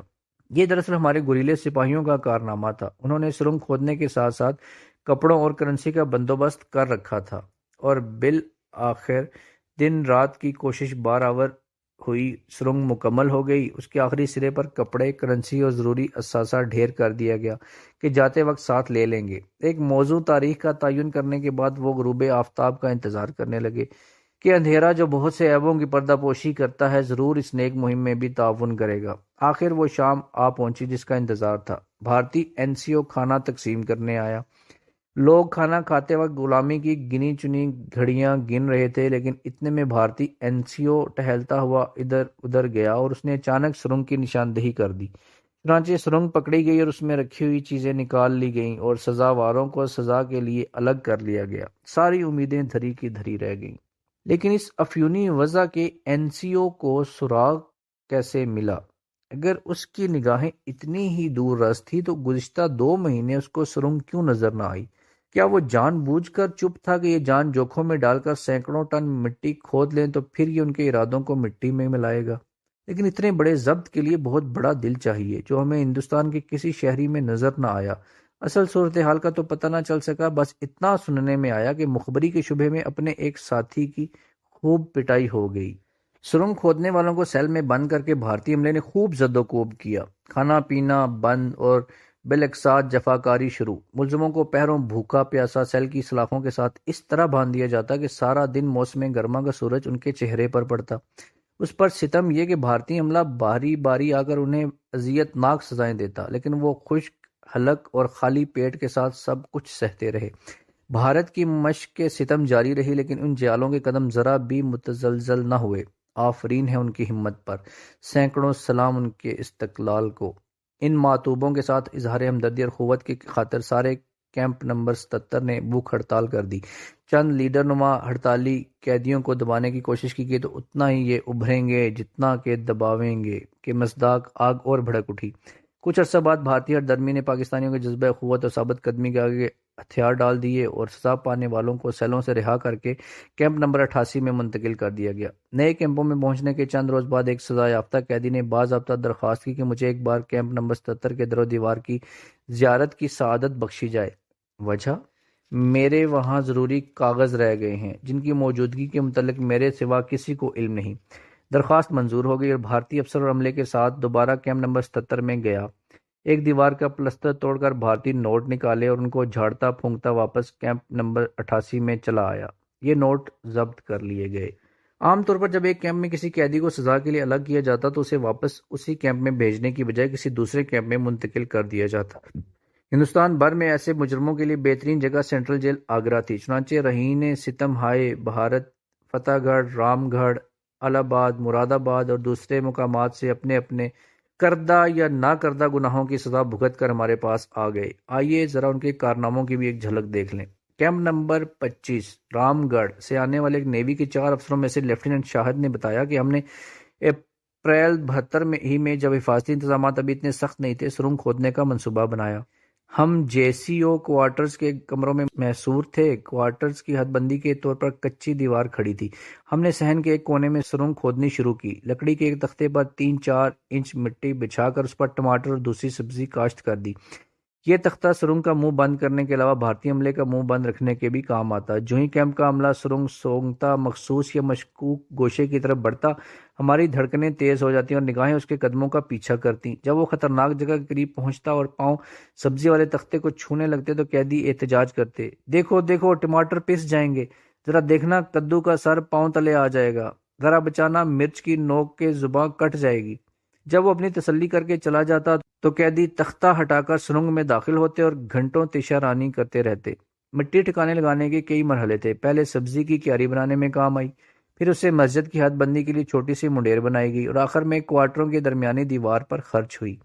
یہ دراصل ہمارے گوریلے سپاہیوں کا کارنامہ تھا۔ انہوں نے سرنگ کھودنے کے ساتھ ساتھ کپڑوں اور کرنسی کا بندوبست کر رکھا تھا، اور بالآخر دن رات کی کوشش بار ہوئی، سرنگ مکمل ہو گئی۔ اس کے آخری سرے پر کپڑے، کرنسی اور ضروری اثاثہ ڈھیر کر دیا گیا کہ جاتے وقت ساتھ لے لیں گے۔ ایک موزوں تاریخ کا تعین کرنے کے بعد وہ غروب آفتاب کا انتظار کرنے لگے کہ اندھیرا جو بہت سے عیبوں کی پردہ پوشی کرتا ہے ضرور اس نیک مہم میں بھی تعاون کرے گا۔ آخر وہ شام آ پہنچی جس کا انتظار تھا۔ بھارتی NCO کھانا تقسیم کرنے آیا۔ لوگ کھانا کھاتے وقت غلامی کی گنی چنی گھڑیاں گن رہے تھے، لیکن اتنے میں بھارتی NCO ٹہلتا ہوا ادھر ادھر گیا اور اس نے اچانک سرنگ کی نشاندہی کر دی۔ چنانچہ سرنگ پکڑی گئی اور اس میں رکھی ہوئی چیزیں نکال لی گئیں اور سزاواروں کو سزا کے لیے الگ کر لیا گیا۔ ساری امیدیں دھری کی دھری رہ گئیں۔ لیکن اس افیونی وضع کے NCO کو سراغ کیسے ملا؟ اگر اس کی نگاہیں اتنی ہی دور رس تھی تو گزشتہ 2 مہینے اس کو سرنگ کیوں نظر نہ آئی؟ کیا وہ جان بوجھ کر چپ تھا کہ یہ جان جوکھوں میں ڈال کر سینکڑوں ٹن مٹی کھود لیں تو پھر یہ ان کے ارادوں کو مٹی میں ملائے گا؟ لیکن اتنے بڑے ضبط کے لیے بہت بڑا دل چاہیے، جو ہمیں ہندوستان کے کسی شہری میں نظر نہ آیا۔ اصل صورتحال کا تو پتہ نہ چل سکا، بس اتنا سننے میں آیا کہ مخبری کے شبے میں اپنے ایک ساتھی کی خوب پٹائی ہو گئی۔ سرنگ کھودنے والوں کو سیل میں بند کر کے بھارتی عملے نے خوب زد و کوب کیا۔ کھانا پینا بند اور بالاقساط جفاکاری شروع۔ ملزموں کو پہروں بھوکا پیاسا سیل کی سلاخوں کے ساتھ اس طرح باندھ دیا جاتا کہ سارا دن موسم گرما کا سورج ان کے چہرے پر پڑتا۔ اس پر ستم یہ کہ بھارتی عملہ باری باری آ کر انہیں اذیت ناک سزائیں دیتا، لیکن وہ خشک حلق اور خالی پیٹ کے ساتھ سب کچھ سہتے رہے۔ بھارت کی مشق کے ستم جاری رہی، لیکن ان جیالوں کے قدم ذرا بھی متزلزل نہ ہوئے۔ آفرین ہے ان کی ہمت پر، سینکڑوں سلام ان کے استقلال کو۔ ان معتوبوں کے ساتھ اظہار ہمدردی اور قوت کی خاطر سارے کیمپ نمبر 77 نے بھوک ہڑتال کر دی۔ چند لیڈر نما ہڑتالی قیدیوں کو دبانے کی کوشش کی گئی تو اتنا ہی یہ ابھریں گے جتنا کہ دباویں گے کہ مصداق آگ اور بھڑک اٹھی۔ کچھ عرصہ بعد بھارتی ہردرمی نے پاکستانیوں کے جذبہ قوت اور ثابت قدمی کے آگے ہتھیار ڈال دیے اور سزا پانے والوں کو سیلوں سے رہا کر کے کیمپ نمبر 88 میں منتقل کر دیا گیا۔ نئے کیمپوں میں پہنچنے کے چند روز بعد ایک سزا یافتہ قیدی نے باضابطہ درخواست کی کہ مجھے ایک بار کیمپ نمبر 77 کے در و دیوار کی زیارت کی سعادت بخشی جائے۔ وجہ؟ میرے وہاں ضروری کاغذ رہ گئے ہیں جن کی موجودگی کے متعلق میرے سوا کسی کو علم نہیں۔ درخواست منظور ہو گئی اور بھارتی افسر اور عملے کے ساتھ دوبارہ کیمپ نمبر 77 میں گیا۔ ایک دیوار کا پلستر توڑ کر بھارتی نوٹ نکالے اور ان کو جھاڑتا پھونکتا واپس کیمپ نمبر 88 میں چلا آیا۔ یہ نوٹ ضبط کر لیے گئے۔ عام طور پر جب ایک کیمپ میں کسی قیدی کو سزا کے لیے الگ کیا جاتا تو اسے واپس اسی کیمپ میں بھیجنے کی بجائے کسی دوسرے کیمپ میں منتقل کر دیا جاتا۔ ہندوستان بھر میں ایسے مجرموں کے لیے بہترین جگہ سینٹرل جیل آگرہ تھی، چنانچہ رہین ستم ہائے بھارت فتح گڑھ، رام گڑھ، الہ آباد، مراد آباد اور دوسرے مقامات سے اپنے اپنے کردہ یا نہ کردہ گناہوں کی سزا بھگت کر ہمارے پاس آ گئے۔ آئیے ذرا ان کے کارناموں کی بھی ایک جھلک دیکھ لیں۔ کیمپ نمبر 25 رام گڑھ سے آنے والے ایک نیوی کے 4 افسروں میں سے لیفٹیننٹ شاہد نے بتایا کہ ہم نے اپریل 72 میں جب حفاظتی انتظامات ابھی اتنے سخت نہیں تھے سرنگ کھودنے کا منصوبہ بنایا۔ ہم JCO کوارٹرز کے کمروں میں محصور تھے۔ کوارٹرز کی حد بندی کے طور پر کچی دیوار کھڑی تھی۔ ہم نے صحن کے ایک کونے میں سرنگ کھودنی شروع کی۔ لکڑی کے ایک تختے پر 3-4 انچ مٹی بچھا کر اس پر ٹماٹر اور دوسری سبزی کاشت کر دی۔ یہ تختہ سرنگ کا منہ بند کرنے کے علاوہ بھارتی عملے کا منہ بند رکھنے کے بھی کام آتا۔ جو ہی کیمپ کا عملہ سرنگ سونگتا مخصوص یا مشکوک گوشے کی طرف بڑھتا، ہماری دھڑکنیں تیز ہو جاتی اور نگاہیں اس کے قدموں کا پیچھا کرتی۔ جب وہ خطرناک جگہ کے قریب پہنچتا اور پاؤں سبزی والے تختے کو چھونے لگتے تو قیدی احتجاج کرتے، دیکھو دیکھو ٹماٹر پس جائیں گے، ذرا دیکھنا کدو کا سر پاؤں تلے آ جائے گا، ذرا بچانا مرچ کی نوک کے زباں کٹ جائے گی۔ جب وہ اپنی تسلی کر کے چلا جاتا تو قیدی تختہ ہٹا کر سرنگ میں داخل ہوتے اور گھنٹوں تیشہ رانی کرتے رہتے۔ مٹی ٹھکانے لگانے کے کئی مرحلے تھے۔ پہلے سبزی کی کیاری بنانے میں کام آئی، پھر اسے مسجد کی حد بندی کے لیے چھوٹی سی منڈیر بنائی گئی اور آخر میں کوارٹروں کی درمیانی دیوار پر خرچ ہوئی۔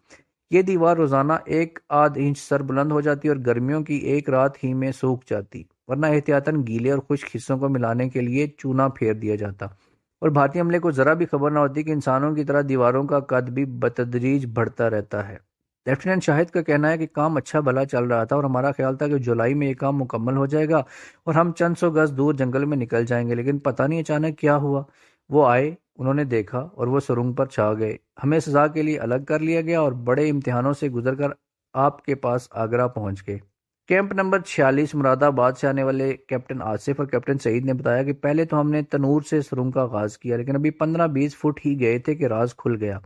یہ دیوار روزانہ 1.5 انچ سر بلند ہو جاتی اور گرمیوں کی ایک رات ہی میں سوکھ جاتی، ورنہ احتیاطاً گیلے اور خشک حصوں کو ملانے کے لیے چونا پھیر دیا جاتا، اور بھارتی عملے کو ذرا بھی خبر نہ ہوتی کہ انسانوں کی طرح دیواروں کا قد بھی بتدریج بڑھتا رہتا ہے۔ لیفٹیننٹ شاہد کا کہنا ہے کہ کام اچھا بھلا چل رہا تھا اور ہمارا خیال تھا کہ جولائی میں یہ کام مکمل ہو جائے گا اور ہم چند سو گز دور جنگل میں نکل جائیں گے، لیکن پتہ نہیں اچانک کیا ہوا۔ وہ آئے، انہوں نے دیکھا اور وہ سرنگ پر چھا گئے۔ ہمیں سزا کے لیے الگ کر لیا گیا اور بڑے امتحانوں سے گزر کر آپ کے پاس آگرہ پہنچ گئے۔ کیمپ نمبر 46 مراد آباد سے آنے والے کیپٹن آصف اور کیپٹن سعید نے بتایا کہ پہلے تو ہم نے تنور سے سرنگ کا آغاز کیا، لیکن ابھی 15-20 فٹ ہی گئے تھے کہ راز کھل گیا۔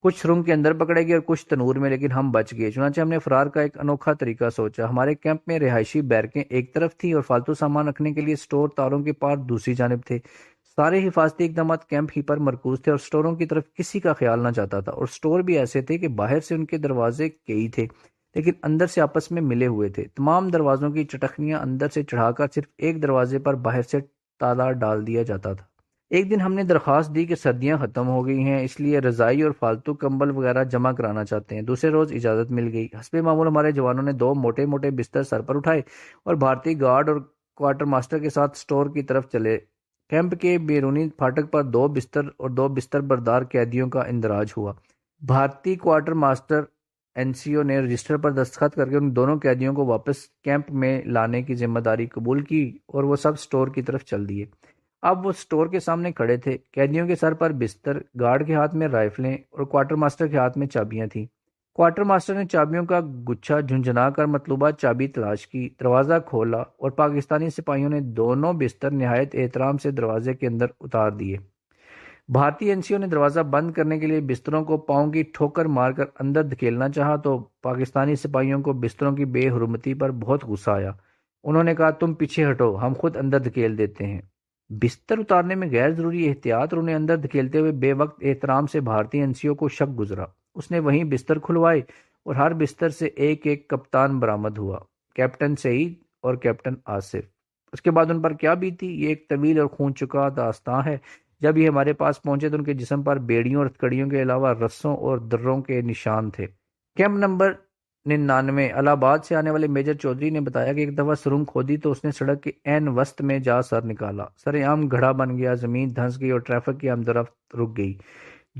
کچھ سرنگ کے اندر پکڑے گئے اور کچھ تنور میں، لیکن ہم بچ گئے۔ چنانچہ ہم نے فرار کا ایک انوکھا طریقہ سوچا۔ ہمارے کیمپ میں رہائشی بیرکیں ایک طرف تھی اور فالتو سامان رکھنے کے لیے سٹور تاروں کے پار دوسری جانب تھے۔ سارے حفاظتی اقدامات کیمپ ہی پر مرکوز تھے اور سٹوروں کی طرف کسی کا خیال نہ جاتا تھا، اور سٹور بھی ایسے تھے کہ باہر سے ان کے دروازے کئی تھے لیکن اندر سے آپس میں ملے ہوئے تھے۔ تمام دروازوں کی چٹخنیاں اندر سے چڑھا کر صرف ایک دروازے پر باہر سے تالا ڈال دیا جاتا تھا۔ ایک دن ہم نے درخواست دی کہ سردیاں ختم ہو گئی ہیں، اس لیے رضائی اور فالتو کمبل وغیرہ جمع کرانا چاہتے ہیں۔ دوسرے روز اجازت مل گئی۔ حسب معمول ہمارے جوانوں نے 2 موٹے موٹے بستر سر پر اٹھائے اور بھارتی گارڈ اور کوارٹر ماسٹر کے ساتھ سٹور کی طرف چلے۔ کیمپ کے بیرونی پھاٹک پر 2 بستر اور 2 بستر بردار قیدیوں کا اندراج ہوا۔ بھارتی کوارٹر ماسٹر NCO نے رجسٹر پر دستخط کر کے ان دونوں قیدیوں کو واپس کیمپ میں لانے کی ذمہ داری قبول کی اور وہ سب سٹور کی طرف چل دیے۔ اب وہ سٹور کے سامنے کھڑے تھے، قیدیوں کے سر پر بستر، گارڈ کے ہاتھ میں رائفلیں اور کوارٹر ماسٹر کے ہاتھ میں چابیاں تھیں۔ کوارٹر ماسٹر نے چابیوں کا گچھا جھنجھنا کر مطلوبہ چابی تلاش کی، دروازہ کھولا اور پاکستانی سپاہیوں نے دونوں بستر نہایت احترام سے دروازے کے اندر اتار دیے۔ بھارتی NCO نے دروازہ بند کرنے کے لیے بستروں کو پاؤں کی ٹھوکر مار کر اندر دھکیلنا چاہا تو پاکستانی سپاہیوں کو بستروں کی بے حرمتی پر بہت غصہ آیا۔ انہوں نے کہا، تم پیچھے ہٹو، ہم خود اندر دھکیل دیتے ہیں۔ بستر اتارنے میں غیر ضروری احتیاط اور انہیں اندر دھکیلتے ہوئے بے وقت احترام سے بھارتی NCO کو شک گزرا۔ اس نے وہیں بستر کھلوائے اور ہر بستر سے ایک ایک کپتان برآمد ہوا، کیپٹن سعید اور کیپٹن آصف۔ اس کے بعد ان پر کیا بیتی، یہ ایک طویل اور خون چکا داستان ہے۔ جب یہ ہمارے پاس پہنچے تو ان کے جسم پر بیڑیوں اور ہتکڑیوں کے علاوہ رسوں اور دروں کے نشان تھے۔ کیمپ نمبر 99 الہ آباد سے آنے والے میجر چودھری نے بتایا کہ ایک دفعہ سرنگ کھودی تو اس نے سڑک کے عین وسط میں جا سر نکالا، سر عام گڑھا بن گیا، زمین دھنس گئی اور ٹریفک کی آمد و رفت رک گئی۔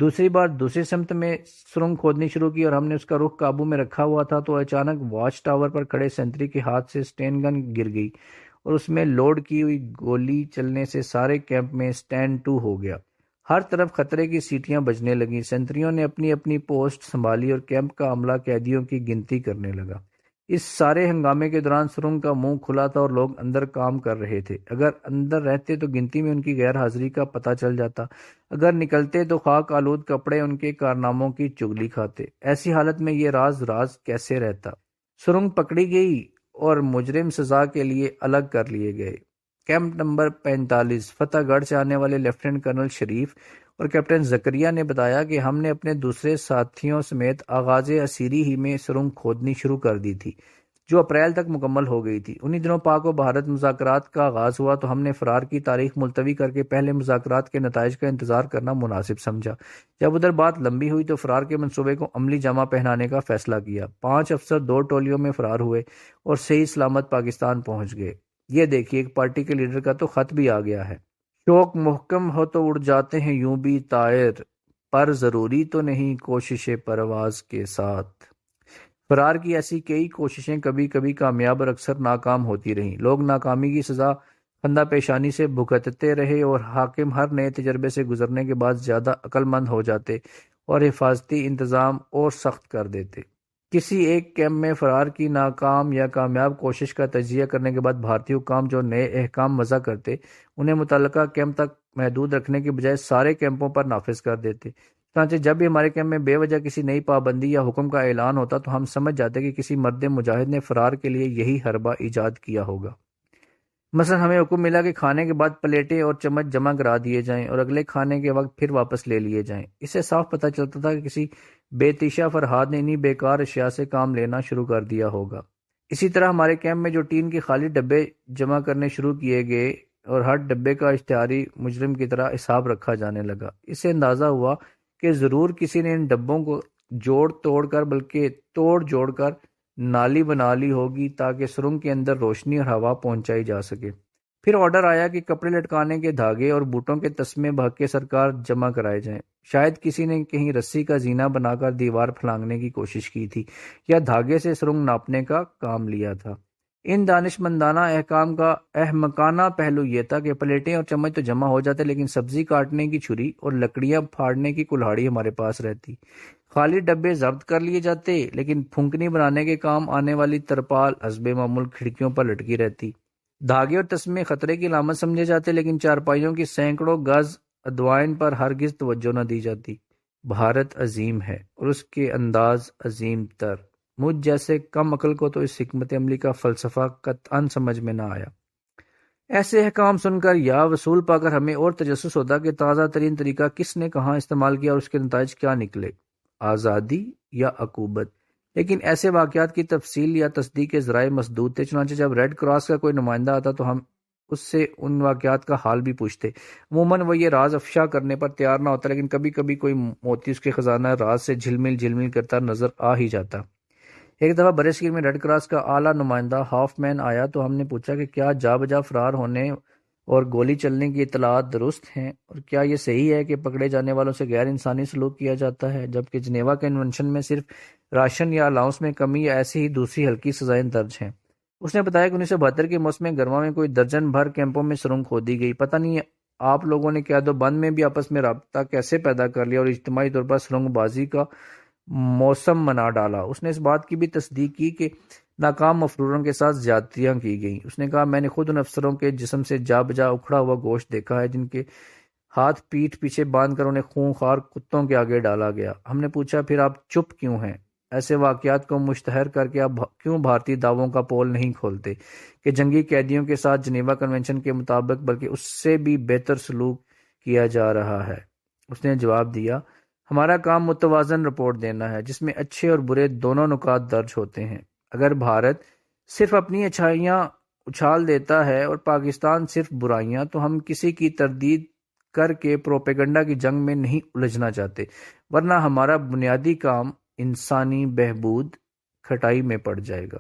دوسری بار دوسری سمت میں سرنگ کھودنی شروع کی اور ہم نے اس کا رخ قابو میں رکھا ہوا تھا تو اچانک واچ ٹاور پر کھڑے سینٹری کے ہاتھ سے سٹین گن گر گئی اور اس میں لوڈ کی ہوئی گولی چلنے سے سارے کیمپ میں سٹینڈ ٹو ہو گیا۔ ہر طرف خطرے کی سیٹیاں بجنے لگیں، سینٹریوں نے اپنی اپنی پوسٹ سنبھالی اور کیمپ کا عملہ قیدیوں کی گنتی کرنے لگا۔ اس سارے ہنگامے کے دوران سرنگ کا منہ کھلا تھا اور لوگ اندر کام کر رہے تھے۔ اگر اندر رہتے تو گنتی میں ان کی غیر حاضری کا پتہ چل جاتا، اگر نکلتے تو خاک آلود کپڑے ان کے کارناموں کی چگلی کھاتے۔ ایسی حالت میں یہ راز کیسے رہتا؟ سرنگ پکڑی گئی اور مجرم سزا کے لیے الگ کر لیے گئے۔ کیمپ نمبر 45 فتح گڑھ سے آنے والے لیفٹیننٹ کرنل شریف اور کیپٹن زکریا نے بتایا کہ ہم نے اپنے دوسرے ساتھیوں سمیت آغاز اسیری ہی میں سرنگ کھودنی شروع کر دی تھی، جو اپریل تک مکمل ہو گئی تھی۔ انہی دنوں پاک و بھارت مذاکرات کا آغاز ہوا تو ہم نے فرار کی تاریخ ملتوی کر کے پہلے مذاکرات کے نتائج کا انتظار کرنا مناسب سمجھا۔ جب ادھر بات لمبی ہوئی تو فرار کے منصوبے کو عملی جامہ پہنانے کا فیصلہ کیا۔ 5 افسر 2 ٹولیوں میں فرار ہوئے اور صحیح سلامت پاکستان پہنچ گئے۔ یہ دیکھیے، ایک پارٹی کے لیڈر کا تو خط بھی آ گیا ہے۔ شوق محکم ہو تو اڑ جاتے ہیں یوں بھی طائر، پر ضروری تو نہیں کوشش پرواز کے ساتھ۔ فرار کی ایسی کئی کوششیں کبھی کبھی کامیاب اور اکثر ناکام ہوتی رہیں۔ لوگ ناکامی کی سزا خندہ پیشانی سے بھگتتے رہے اور حاکم ہر نئے تجربے سے گزرنے کے بعد زیادہ عقل مند ہو جاتے اور حفاظتی انتظام اور سخت کر دیتے۔ کسی ایک کیمپ میں فرار کی ناکام یا کامیاب کوشش کا تجزیہ کرنے کے بعد بھارتی حکام جو نئے احکام وضع کرتے انہیں متعلقہ کیمپ تک محدود رکھنے کی بجائے سارے کیمپوں پر نافذ کر دیتے۔ چنانچہ جب بھی ہمارے کیمپ میں بے وجہ کسی نئی پابندی یا حکم کا اعلان ہوتا تو ہم سمجھ جاتے کہ کسی مرد مجاہد نے فرار کے لیے یہی حربہ ایجاد کیا ہوگا۔ مثلا ہمیں حکم ملا کہ کھانے کے بعد پلیٹیں اور چمچ جمع کرا دیے جائیں اور اگلے کھانے کے وقت پھر واپس لے لیے جائیں۔ اس سے صاف پتہ چلتا تھا کہ کسی بے تیشہ فرہاد نے انہی بیکار اشیاء سے کام لینا شروع کر دیا ہوگا۔ اسی طرح ہمارے کیمپ میں جو ٹین کے خالی ڈبے جمع کرنے شروع کیے گئے اور ہر ڈبے کا اشتہاری مجرم کی طرح حساب رکھا جانے لگا۔ اس سے اندازہ ہوا کہ ضرور کسی نے ان ڈبوں کو جوڑ توڑ کر بلکہ توڑ جوڑ کر نالی بنا لی ہوگی تاکہ سرنگ کے اندر روشنی اور ہوا پہنچائی جا سکے۔ پھر آرڈر آیا کہ کپڑے لٹکانے کے دھاگے اور بوٹوں کے تسمے بھاگ سرکار جمع کرائے جائیں۔ شاید کسی نے کہیں رسی کا زینہ بنا کر دیوار پھلانگنے کی کوشش کی تھی یا دھاگے سے سرنگ ناپنے کا کام لیا تھا۔ ان دانش مندانہ احکام کا احمقانہ پہلو یہ تھا کہ پلیٹیں اور چمچ تو جمع ہو جاتے لیکن سبزی کاٹنے کی چھری اور لکڑیاں پھاڑنے کی کلہاڑی ہمارے پاس رہتی۔ خالی ڈبے ضبط کر لیے جاتے لیکن پھونکنی بنانے کے کام آنے والی ترپال حسب معمول کھڑکیوں پر لٹکی رہتی۔ دھاگے اور تسمے خطرے کی علامت سمجھے جاتے لیکن چارپائیوں کی سینکڑوں گز ادوائن پر ہرگز توجہ نہ دی جاتی۔ بھارت عظیم ہے اور اس کے انداز عظیم تر۔ مجھ جیسے کم عقل کو تو اس حکمت عملی کا فلسفہ قطعاً سمجھ میں نہ آیا۔ ایسے احکام سن کر یا وصول پا کر ہمیں اور تجسس ہوتا کہ تازہ ترین طریقہ کس نے کہاں استعمال کیا اور اس کے نتائج کیا نکلے، آزادی یا عقوبت۔ لیکن ایسے واقعات کی تفصیل یا تصدیق کے ذرائع مسدود تھے، چنانچہ جب ریڈ کراس کا کوئی نمائندہ آتا تو ہم اس سے ان واقعات کا حال بھی پوچھتے۔ عموماً وہ یہ راز افشا کرنے پر تیار نہ ہوتا لیکن کبھی کبھی کوئی موتی اس کے خزانہ راز سے جھلمل کرتا نظر آ ہی جاتا۔ ایک دفعہ برصغیر میں ریڈ کراس کا اعلیٰ نمائندہ ہاف مین آیا تو ہم نے پوچھا کہ کیا جا بجا فرار ہونے اور گولی چلنے کی اطلاعات درست ہیں اور کیا یہ صحیح ہے کہ پکڑے جانے والوں سے غیر انسانی سلوک کیا جاتا ہے جبکہ جنیوا کنونشن میں صرف راشن یا الاؤنس میں کمی یا ایسی ہی دوسری ہلکی سزائیں درج ہیں۔ اس نے بتایا کہ 1972 کے موسم گرما میں کوئی درجن بھر کیمپوں میں سرنگ کھودی گئی۔ پتہ نہیں آپ لوگوں نے قید و بند میں بھی آپس میں رابطہ کیسے پیدا کر لیا اور اجتماعی طور پر سرنگ بازی کا موسم منا ڈالا۔ اس نے اس بات کی بھی تصدیق کی کہ ناکام مفروروں کے ساتھ زیادتیاں کی گئیں۔ اس نے کہا میں نے خود ان افسروں کے جسم سے جا بجا اکھڑا ہوا گوشت دیکھا ہے جن کے ہاتھ پیٹھ پیچھے باندھ کر انہیں خونخوار کتوں کے آگے ڈالا گیا۔ ہم نے پوچھا پھر آپ چپ کیوں ہیں؟ ایسے واقعات کو مشتہر کر کے آپ کیوں بھارتی دعووں کا پول نہیں کھولتے کہ جنگی قیدیوں کے ساتھ جنیوا کنونشن کے مطابق بلکہ اس سے بھی بہتر سلوک کیا جا رہا ہے؟ اس نے جواب دیا ہمارا کام متوازن رپورٹ دینا ہے جس میں اچھے اور برے دونوں نکات درج ہوتے ہیں۔ اگر بھارت صرف اپنی اچھائیاں اچھال دیتا ہے اور پاکستان صرف برائیاں تو ہم کسی کی تردید کر کے پروپیگنڈا کی جنگ میں نہیں الجھنا چاہتے، ورنہ ہمارا بنیادی کام انسانی بہبود کھٹائی میں پڑ جائے گا۔